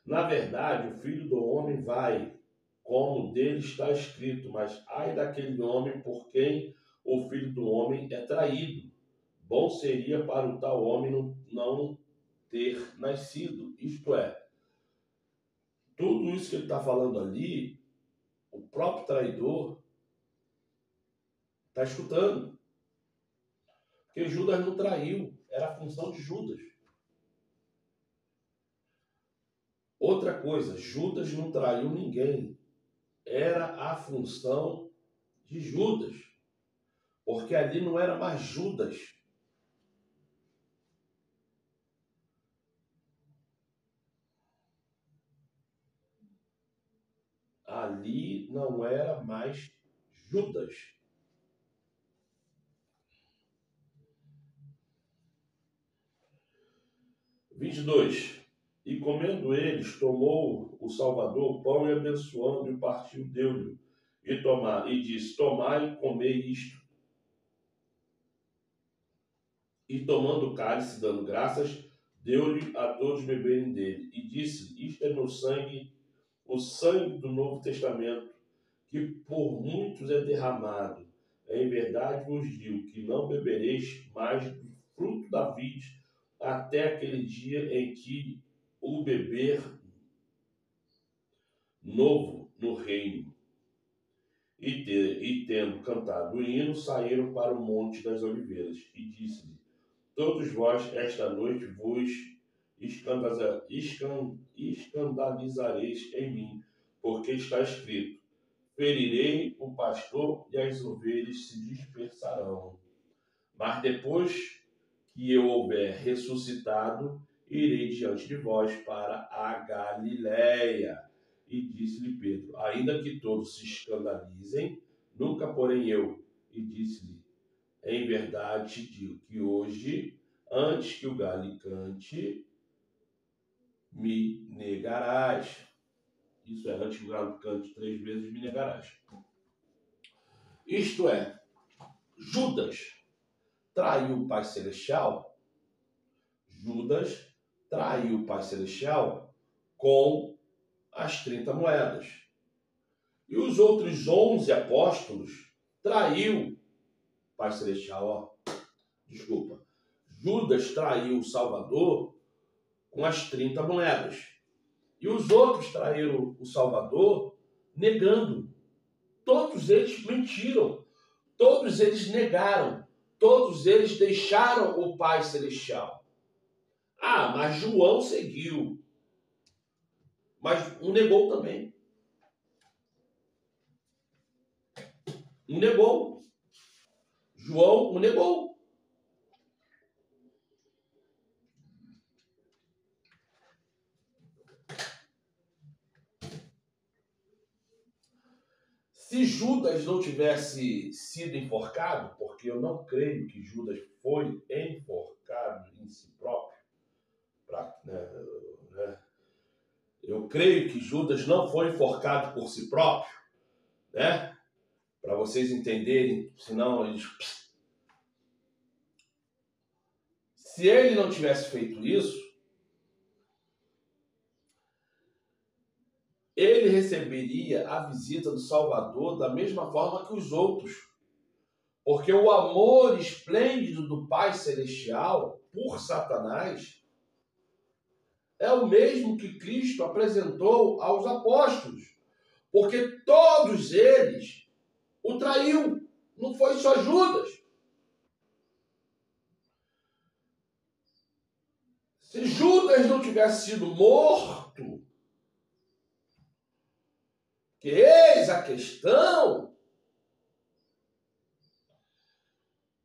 Na verdade, o Filho do Homem vai, como dele está escrito, mas ai daquele homem por quem o Filho do Homem é traído. Bom seria para o tal homem não ter nascido. Isto é, tudo isso que ele está falando ali, o próprio traidor está escutando. Porque Judas não traiu, era a função de Judas. Outra coisa, Judas não traiu ninguém. Era a função de Judas. Porque ali não era mais Judas. Ali não era mais Judas. (22) E comendo eles, tomou o Salvador o pão e abençoando e partiu, deu-lhe e disse: Tomai e comei isto. E tomando o cálice, dando graças, deu-lhe a todos beberem dele. E disse: Isto é meu sangue, o sangue do Novo Testamento, que por muitos é derramado. Em verdade vos digo que não bebereis mais do fruto da vide até aquele dia em que o beber novo no reino. E tendo cantado o hino, saíram para o Monte das Oliveiras. E disse-lhe: Todos vós esta noite vos escandalizareis em mim, porque está escrito: Ferirei o pastor e as ovelhas se dispersarão. Mas depois que eu houver ressuscitado, irei diante de vós para a Galiléia. E disse-lhe Pedro: Ainda que todos se escandalizem, nunca porém eu. E disse-lhe: Em verdade te digo que hoje, antes que o galho cante, me negarás. Isso é, antes que o galo cante 3 vezes, me negarás. Isto é, Judas traiu o Pai Celestial. Judas traiu o Pai Celestial com as 30 moedas. E os outros 11 apóstolos traiu o Pai Celestial. Desculpa. Judas traiu o Salvador com as 30 moedas. E os outros traíram o Salvador negando. Todos eles mentiram. Todos eles negaram. Todos eles deixaram o Pai Celestial. Ah, mas João seguiu. Mas um negou também. Um negou. João o negou. Se Judas não tivesse sido enforcado, porque eu não creio que Judas foi enforcado em si próprio, Eu creio que Judas não foi enforcado por si próprio, né? Para vocês entenderem, senão eles... Se ele não tivesse feito isso, ele receberia a visita do Salvador da mesma forma que os outros. Porque o amor esplêndido do Pai Celestial por Satanás é o mesmo que Cristo apresentou aos apóstolos. Porque todos eles o traiu. Não foi só Judas. Se Judas não tivesse sido morto, que eis a questão,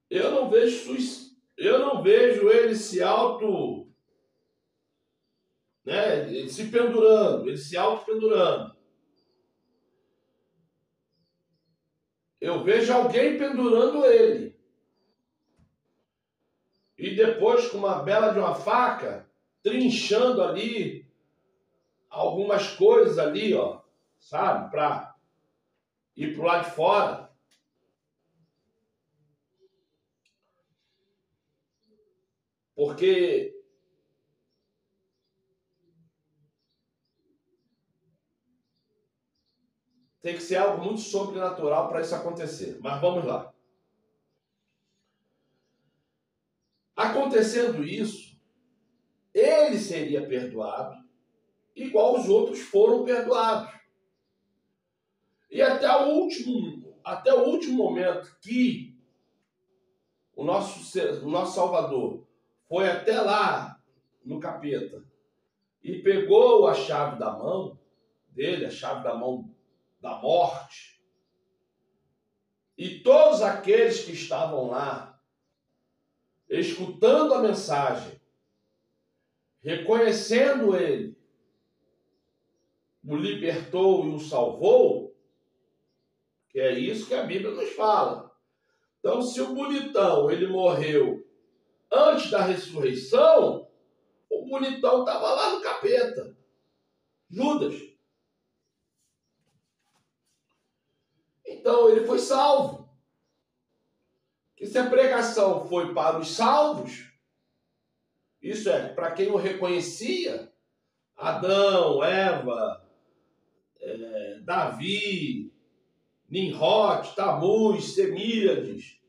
eu não vejo ele se ele se pendurando, ele se auto-pendurando. Eu vejo alguém pendurando ele. E depois, com uma bela de uma faca, trinchando ali algumas coisas ali, ó, sabe, para ir pro lado de fora. Porque tem que ser algo muito sobrenatural para isso acontecer. Mas vamos lá. Acontecendo isso, ele seria perdoado, igual os outros foram perdoados. E até o último momento que o nosso Salvador foi até lá no capeta e pegou a chave da mão dele, a chave da mão da morte, e todos aqueles que estavam lá escutando a mensagem, reconhecendo ele, o libertou e o salvou, que é isso que a Bíblia nos fala. Então, se o bonitão ele morreu antes da ressurreição, o bonitão estava lá no capeta. Judas. Então, ele foi salvo. E se a pregação foi para os salvos, isso é, para quem o reconhecia, Adão, Eva, Davi, Nimrod, Tamuz, Semíades,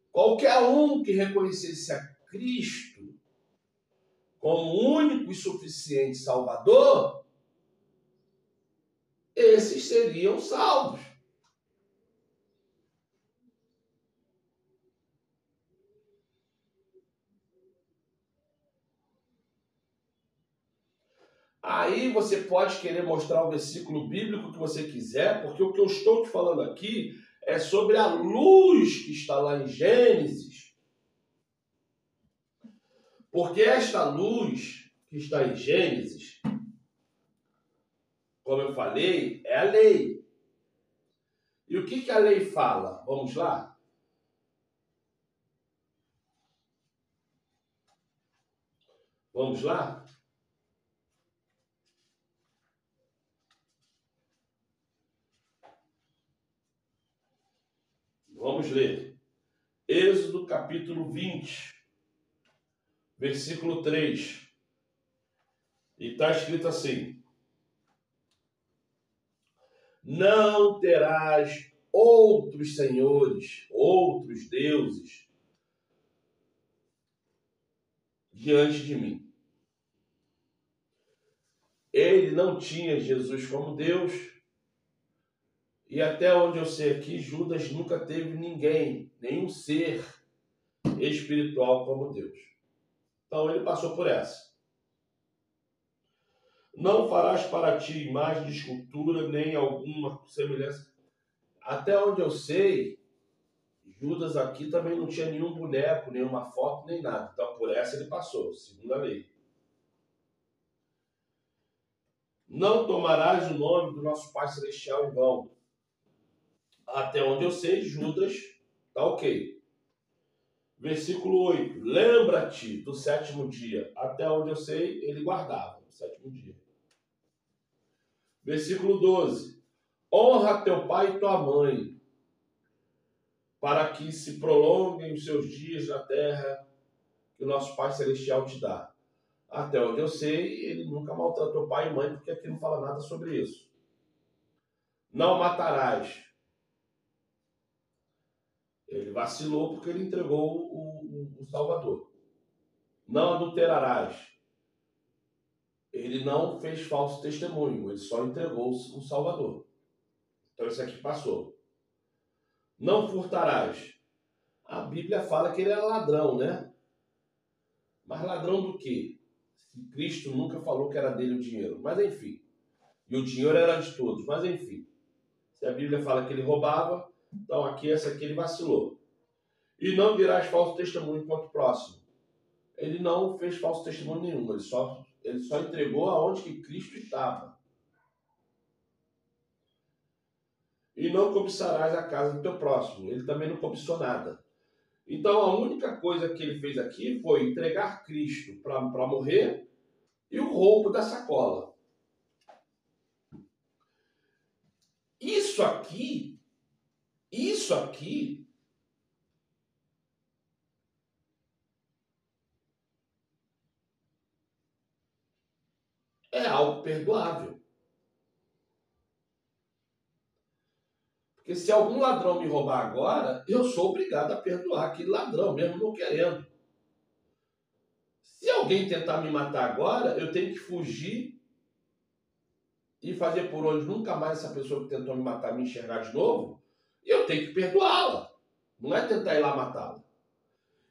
qualquer um que reconhecesse a Cristo como único e suficiente Salvador, esses seriam salvos. Aí você pode querer mostrar o versículo bíblico que você quiser, porque o que eu estou te falando aqui é sobre a luz que está lá em Gênesis. Porque esta luz que está em Gênesis, como eu falei, é a lei. E o que a lei fala? Vamos lá? Vamos lá? Vamos ler. Êxodo capítulo 20, versículo 3. E está escrito assim: não terás outros senhores, outros deuses diante de mim. Ele não tinha Jesus como Deus, e até onde eu sei aqui, Judas nunca teve ninguém, nenhum ser espiritual como Deus. Então ele passou por essa. Não farás para ti imagem de escultura, nem alguma semelhança. Até onde eu sei, Judas aqui também não tinha nenhum boneco, nenhuma foto, nem nada. Então por essa ele passou, segundo a lei. Não tomarás o nome do nosso Pai Celestial em vão. Até onde eu sei, Judas está ok. Versículo 8. Lembra-te do sétimo dia. Até onde eu sei, ele guardava o sétimo dia. Versículo 12. Honra teu pai e tua mãe, para que se prolonguem os seus dias na terra que o nosso Pai Celestial te dá. Até onde eu sei, ele nunca maltratou pai e mãe, porque aqui não fala nada sobre isso. Não matarás. Ele vacilou porque ele entregou o Salvador. Não adulterarás. Ele não fez falso testemunho, ele só entregou o Salvador. Então isso aqui passou. Não furtarás. A Bíblia fala que ele era ladrão, né? Mas ladrão do quê? Se Cristo nunca falou que era dele o dinheiro. Mas enfim. E o dinheiro era de todos. Mas enfim. Se a Bíblia fala que ele roubava, então aqui, essa aqui ele vacilou. E não dirás falso testemunho contra o próximo. Ele não fez falso testemunho nenhum. Ele só entregou aonde que Cristo estava. E não cobiçarás a casa do teu próximo. Ele também não cobiçou nada. Então a única coisa que ele fez aqui foi entregar Cristo para morrer e o roubo da sacola. Isso aqui é algo perdoável. Porque se algum ladrão me roubar agora, eu sou obrigado a perdoar aquele ladrão, mesmo não querendo. Se alguém tentar me matar agora, eu tenho que fugir e fazer por onde nunca mais essa pessoa que tentou me matar me enxergar de novo, e eu tenho que perdoá-la. Não é tentar ir lá matá-la.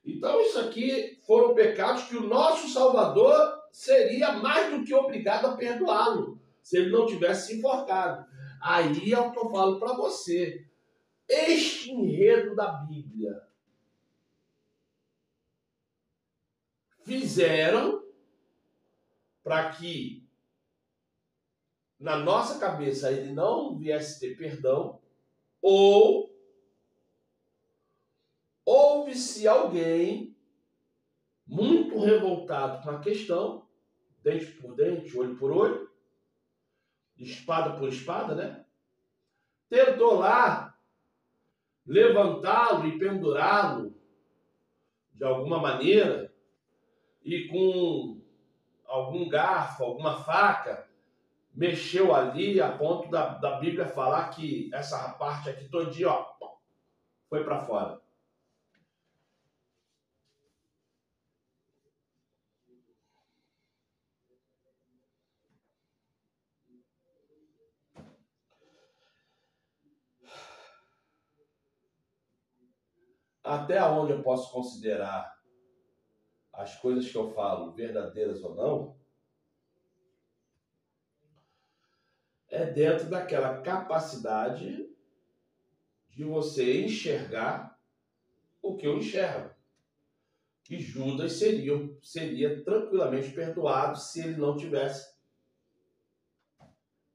Então isso aqui foram pecados que o nosso Salvador seria mais do que obrigado a perdoá-lo, se ele não tivesse se enforcado. Aí é o que eu falo para você. Este enredo da Bíblia fizeram para que na nossa cabeça ele não viesse ter perdão, ou houve-se alguém muito revoltado com a questão, dente por dente, olho por olho, espada por espada, né? Tentou lá levantá-lo e pendurá-lo de alguma maneira e com algum garfo, alguma faca, mexeu ali a ponto da Bíblia falar que essa parte aqui todinha, ó, foi para fora. Até onde eu posso considerar as coisas que eu falo verdadeiras ou não, é dentro daquela capacidade de você enxergar o que eu enxergo. Que Judas seria tranquilamente perdoado se ele não tivesse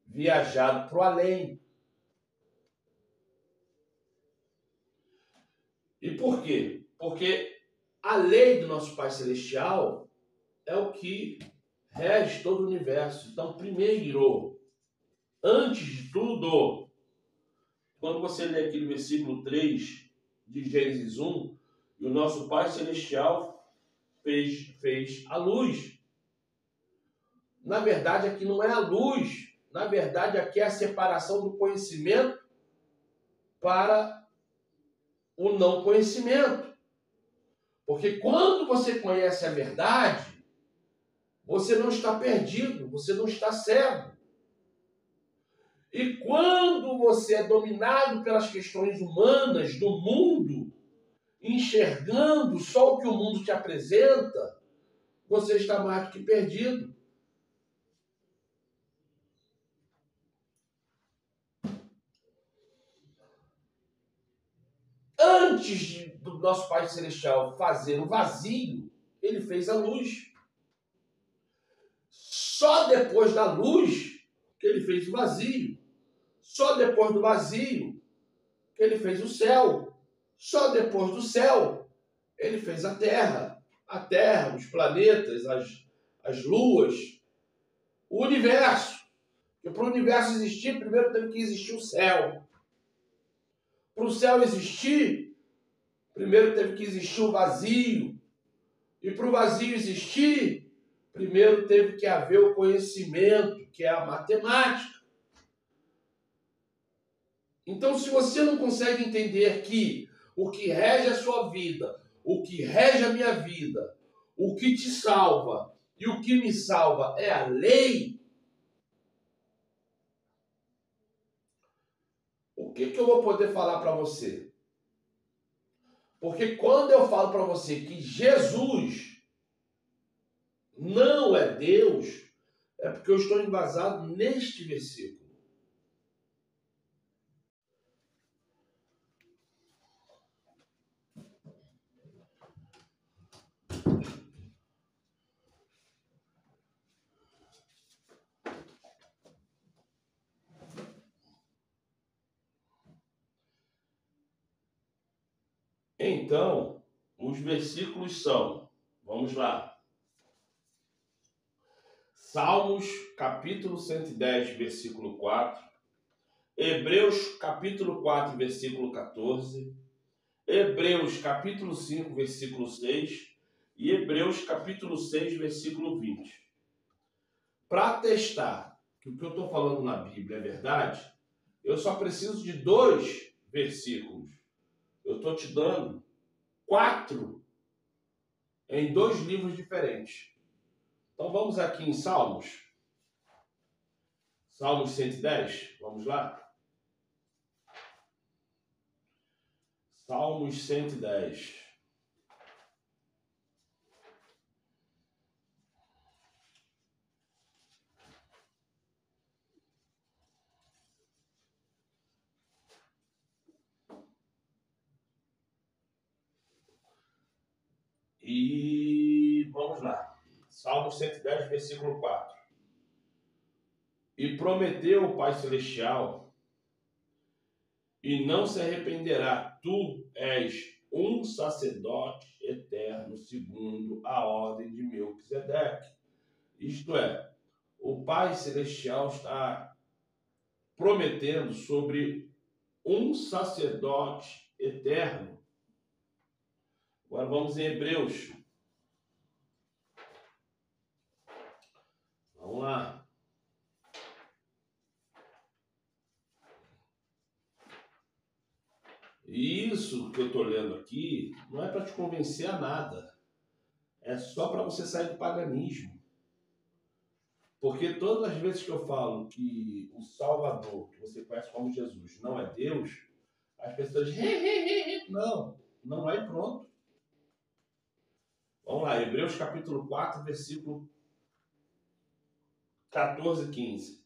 viajado para o além. E por quê? Porque a lei do nosso Pai Celestial é o que rege todo o universo. Então, primeiro, antes de tudo, quando você lê aquele versículo 3 de Gênesis 1, e o nosso Pai Celestial fez a luz. Na verdade, aqui não é a luz. Na verdade, aqui é a separação do conhecimento para o não conhecimento. Porque quando você conhece a verdade, você não está perdido, você não está cego. E quando você é dominado pelas questões humanas do mundo, enxergando só o que o mundo te apresenta, você está mais do que perdido. Antes do nosso Pai Celestial fazer o vazio, ele fez a luz. Só depois da luz que ele fez o vazio. Só depois do vazio que ele fez o céu. Só depois do céu ele fez a terra, os planetas, as luas, o universo. Porque para o universo existir, primeiro teve que existir o céu. Para o céu existir, primeiro teve que existir o vazio. E para o vazio existir, primeiro teve que haver o conhecimento, que é a matemática. Então, se você não consegue entender que o que rege a sua vida, o que rege a minha vida, o que te salva e o que me salva é a lei, o que eu vou poder falar para você? Porque quando eu falo para você que Jesus não é Deus, é porque eu estou embasado neste versículo. Então, os versículos são, vamos lá, Salmos, capítulo 110, versículo 4, Hebreus, capítulo 4, versículo 14, Hebreus, capítulo 5, versículo 6 e Hebreus, capítulo 6, versículo 20. Para atestar que o que eu estou falando na Bíblia é verdade, eu só preciso de 2 versículos. Eu estou te dando 4 em 2 livros diferentes. Então vamos aqui em Salmos. Salmos 110, vamos lá? Salmos 110. E vamos lá. Salmos 110, versículo 4. E prometeu o Pai Celestial, e não se arrependerá. Tu és um sacerdote eterno, segundo a ordem de Melquisedeque. Isto é, o Pai Celestial está prometendo sobre um sacerdote eterno. Agora vamos em Hebreus. Vamos lá. E isso que eu estou lendo aqui não é para te convencer a nada. É só para você sair do paganismo. Porque todas as vezes que eu falo que o Salvador, que você conhece como Jesus, não é Deus, as pessoas... Não, não é e pronto. Vamos lá, Hebreus capítulo 4, versículo 14 e 15.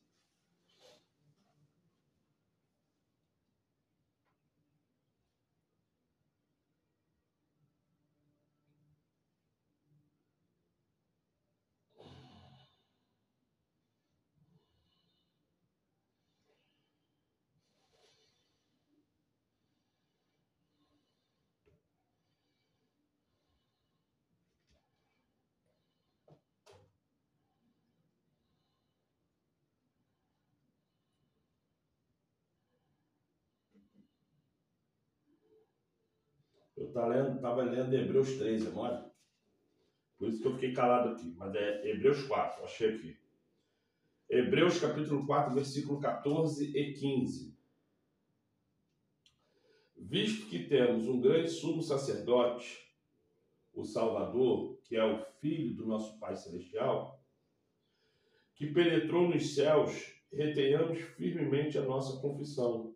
Eu estava lendo Hebreus 3 agora. Por isso que eu fiquei calado aqui. Mas é Hebreus 4, achei aqui. Hebreus capítulo 4, versículo 14 e 15. Visto que temos um grande sumo sacerdote, o Salvador, que é o Filho do nosso Pai Celestial, que penetrou nos céus, retenhamos firmemente a nossa confissão,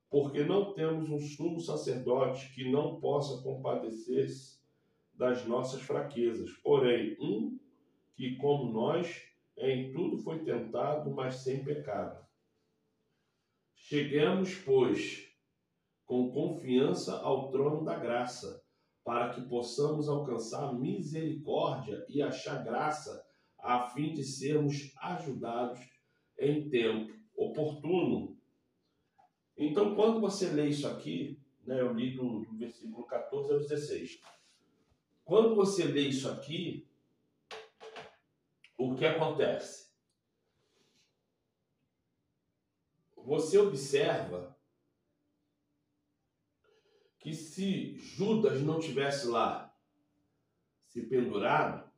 porque não temos um sumo sacerdote que não possa compadecer-se das nossas fraquezas, porém, que, como nós, em tudo foi tentado, mas sem pecado. Cheguemos, pois, com confiança ao trono da graça, para que possamos alcançar misericórdia e achar graça, a fim de sermos ajudados em tempo oportuno. Então, quando você lê isso aqui, né, eu li do versículo 14 ao 16. Quando você lê isso aqui, o que acontece? você observa que se Judas não tivesse lá se pendurado,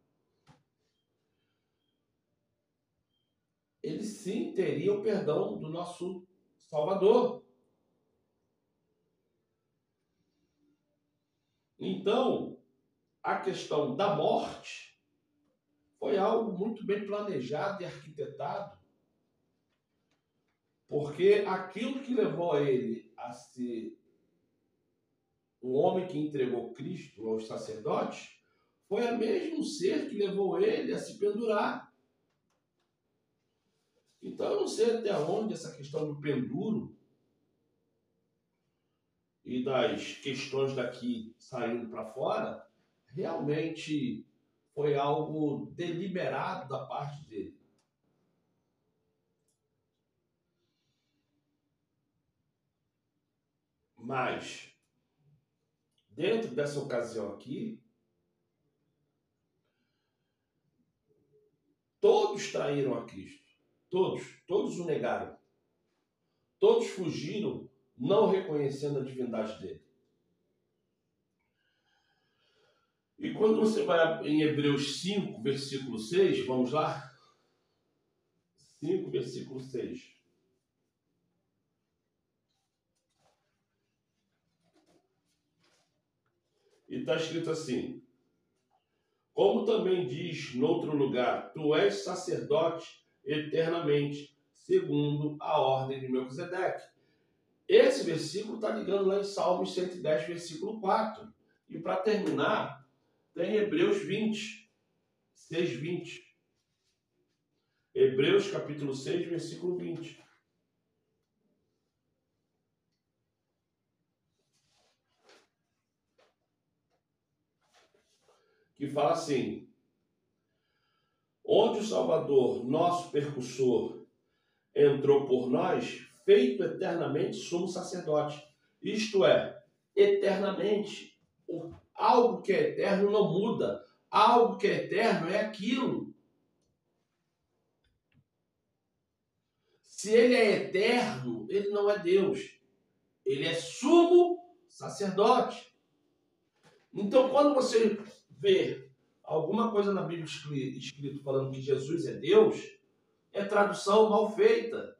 ele sim teria o perdão do nosso Salvador. Então, a questão da morte foi algo muito bem planejado e arquitetado, porque aquilo que levou ele a ser um homem que entregou Cristo aos sacerdotes foi o mesmo ser que levou ele a se pendurar. Então, eu não sei até onde essa questão do penduro e das questões daqui saindo para fora realmente foi algo deliberado da parte dele. Mas, dentro dessa ocasião aqui, todos traíram a Cristo. Todos o negaram. Todos fugiram, não reconhecendo a divindade dele. E quando você vai em Hebreus 5, versículo 6, vamos lá? 5, versículo 6. E está escrito assim: como também diz noutro lugar, tu és sacerdote eternamente, segundo a ordem de Melquisedeque. Esse versículo está ligando lá em Salmos 110, versículo 4. E para terminar, tem Hebreus 20, 6, 20. Hebreus capítulo 6, versículo 20. Que fala assim: onde o Salvador, nosso percussor, entrou por nós, feito eternamente sumo sacerdote. Isto é, eternamente. Algo que é eterno não muda. Algo que é eterno é aquilo. Se ele é eterno, ele não é Deus. Ele é sumo sacerdote. Então, quando você vê alguma coisa na Bíblia escrito falando que Jesus é Deus, é tradução mal feita.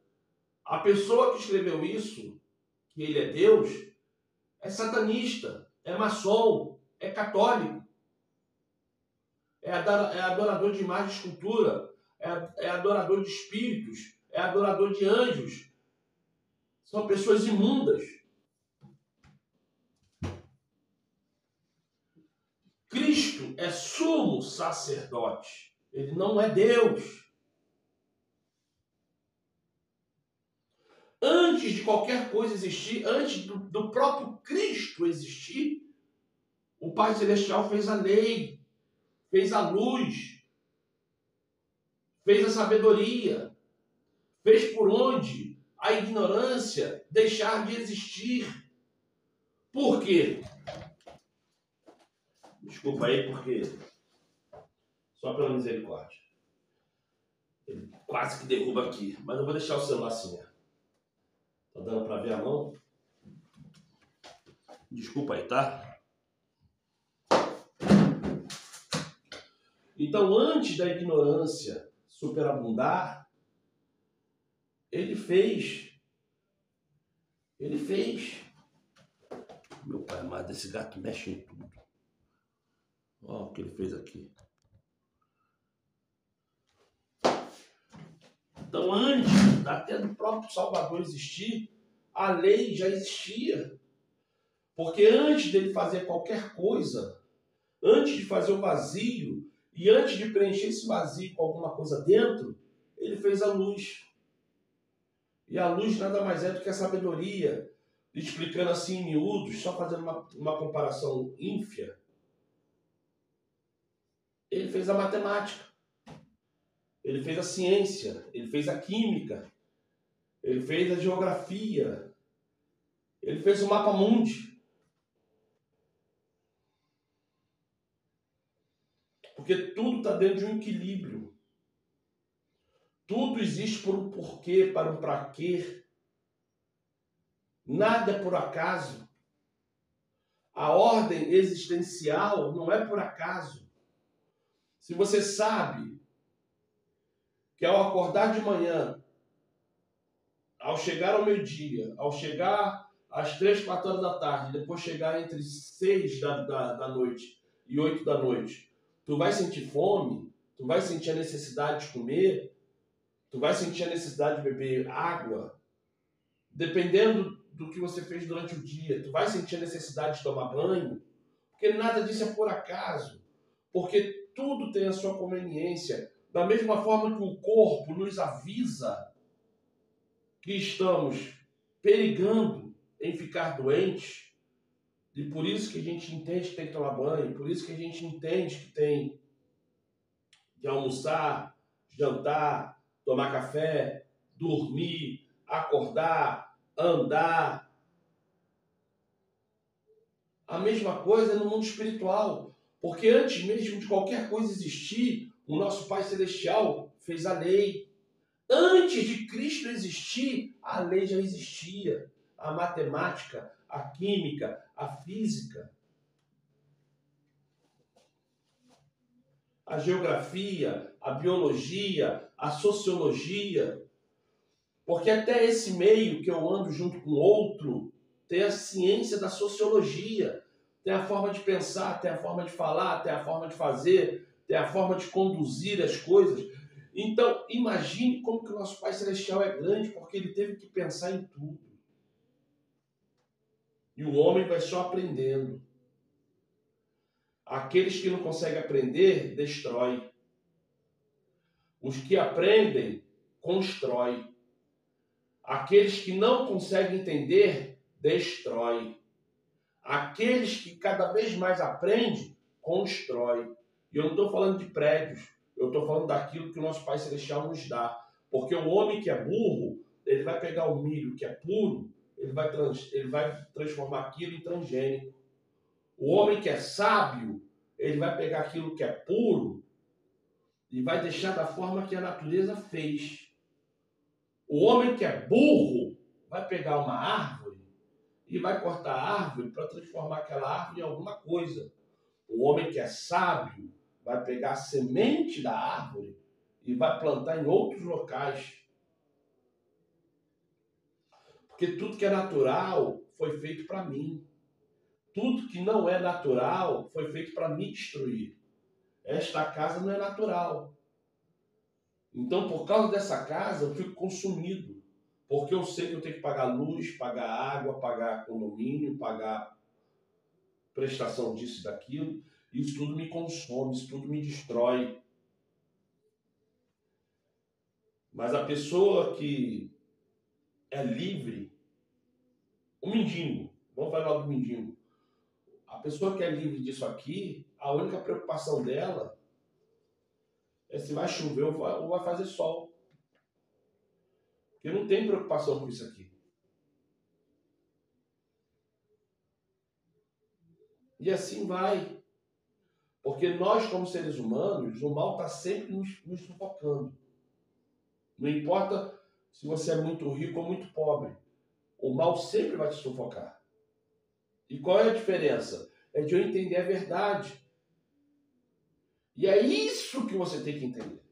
A pessoa que escreveu isso, que ele é Deus, é satanista, é maçom, é católico, é adorador de imagem e escultura, é adorador de espíritos, é adorador de anjos. São pessoas imundas. Cristo é sumo sacerdote. Ele não é Deus. Antes de qualquer coisa existir, antes do próprio Cristo existir, o Pai Celestial fez a lei, fez a luz, fez a sabedoria, fez por onde a ignorância deixar de existir. Por quê? Desculpa aí, porque só pela misericórdia. Ele quase que derruba aqui, mas eu vou deixar o celular assim, né? Tá dando para ver a mão? Desculpa aí, tá? Então, antes da ignorância superabundar, ele fez. Meu pai amado, esse gato mexe em tudo. Olha o que ele fez aqui. Então, antes até do próprio Salvador existir, a lei já existia. Porque antes dele fazer qualquer coisa, antes de fazer o vazio, e antes de preencher esse vazio com alguma coisa dentro, ele fez a luz. E a luz nada mais é do que a sabedoria. Explicando assim em miúdos, só fazendo uma comparação ínfia, ele fez a matemática, ele fez a ciência, ele fez a química, ele fez a geografia, ele fez o mapa mundi. Porque tudo está dentro de um equilíbrio. Tudo existe por um porquê, para um para quê. Nada é por acaso. A ordem existencial não é por acaso. Se você sabe que ao acordar de manhã, ao chegar ao meio-dia, ao chegar às 3, 4 horas da tarde, depois chegar entre 6 da noite e 8 da noite, tu vai sentir fome, tu vai sentir a necessidade de comer, tu vai sentir a necessidade de beber água, dependendo do que você fez durante o dia, tu vai sentir a necessidade de tomar banho, porque nada disso é por acaso, porque tudo tem a sua conveniência. Da mesma forma que o corpo nos avisa que estamos perigando em ficar doentes, e por isso que a gente entende que tem que tomar banho, por isso que a gente entende que tem que almoçar, jantar, tomar café, dormir, acordar, andar. A mesma coisa no mundo espiritual, porque antes mesmo de qualquer coisa existir, o nosso Pai Celestial fez a lei. Antes de Cristo existir, a lei já existia. A matemática, a química, a física, a geografia, a biologia, a sociologia. Porque até esse meio que eu ando junto com outro, tem a ciência da sociologia. Tem a forma de pensar, tem a forma de falar, tem a forma de fazer, tem a forma de conduzir as coisas. Então, imagine como que o nosso Pai Celestial é grande, porque ele teve que pensar em tudo. E o homem vai só aprendendo. Aqueles que não conseguem aprender, destrói. Os que aprendem, constrói. Aqueles que não conseguem entender, destrói. Aqueles que cada vez mais aprendem, constrói. E eu não estou falando de prédios, eu estou falando daquilo que o nosso Pai Celestial nos dá. Porque o homem que é burro, ele vai pegar o milho que é puro, ele vai transformar aquilo em transgênico. O homem que é sábio, ele vai pegar aquilo que é puro e vai deixar da forma que a natureza fez. O homem que é burro vai pegar uma árvore e vai cortar a árvore para transformar aquela árvore em alguma coisa. O homem que é sábio vai pegar a semente da árvore e vai plantar em outros locais. Porque tudo que é natural foi feito para mim. Tudo que não é natural foi feito para me destruir. Esta casa não é natural. Então, por causa dessa casa, eu fico consumido. Porque eu sei que eu tenho que pagar luz, pagar água, pagar condomínio, pagar prestação disso e daquilo. Isso tudo me consome, isso tudo me destrói. Mas a pessoa que é livre, o mendigo, vamos falar do mendigo. A pessoa que é livre disso aqui, a única preocupação dela é se vai chover ou vai fazer sol. Porque não tem preocupação com isso aqui. E assim vai. Porque nós, como seres humanos, o mal está sempre nos sufocando. Não importa se você é muito rico ou muito pobre. O mal sempre vai te sufocar. E qual é a diferença? É de eu entender a verdade. E é isso que você tem que entender.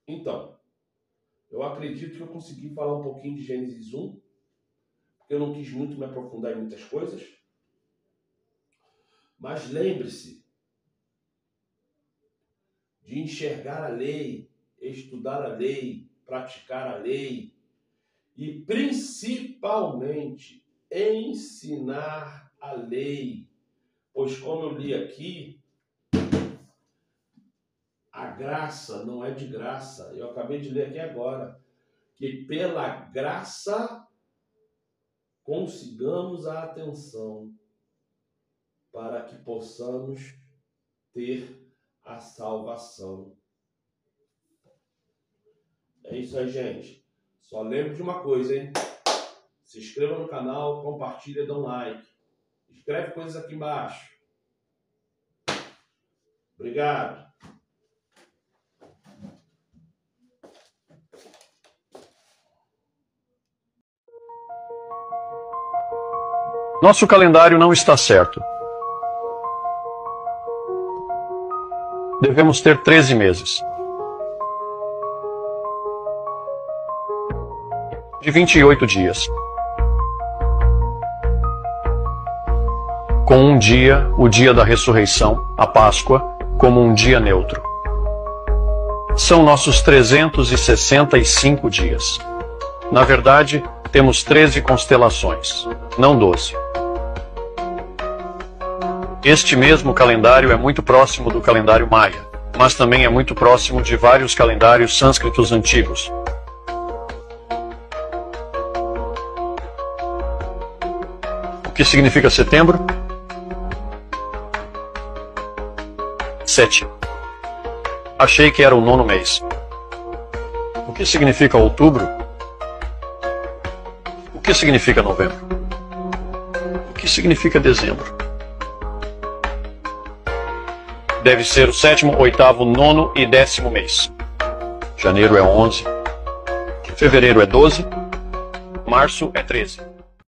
Então, eu acredito que eu consegui falar um pouquinho de Gênesis 1, porque eu não quis muito me aprofundar em muitas coisas. Mas lembre-se de enxergar a lei, estudar a lei, praticar a lei e, principalmente, ensinar a lei. Pois, como eu li aqui, a graça não é de graça. Eu acabei de ler aqui agora. Que pela graça consigamos a atenção para que possamos ter a salvação. É isso aí, gente. Só lembre de uma coisa, hein? Se inscreva no canal, compartilha, dá um like. Escreve coisas aqui embaixo. Obrigado. Nosso calendário não está certo. Devemos ter 13 meses. De 28 dias. Com um dia, o dia da ressurreição, a Páscoa, como um dia neutro. São nossos 365 dias. Na verdade, temos 13 constelações, não 12. Este mesmo calendário é muito próximo do calendário maia, mas também é muito próximo de vários calendários sânscritos antigos. O que significa setembro? 7. Achei que era o 9º mês. O que significa outubro? O que significa novembro? O que significa dezembro? Deve ser o 7º, 8º, 9º e 10º mês. Janeiro é 11. Fevereiro é 12. Março é 13.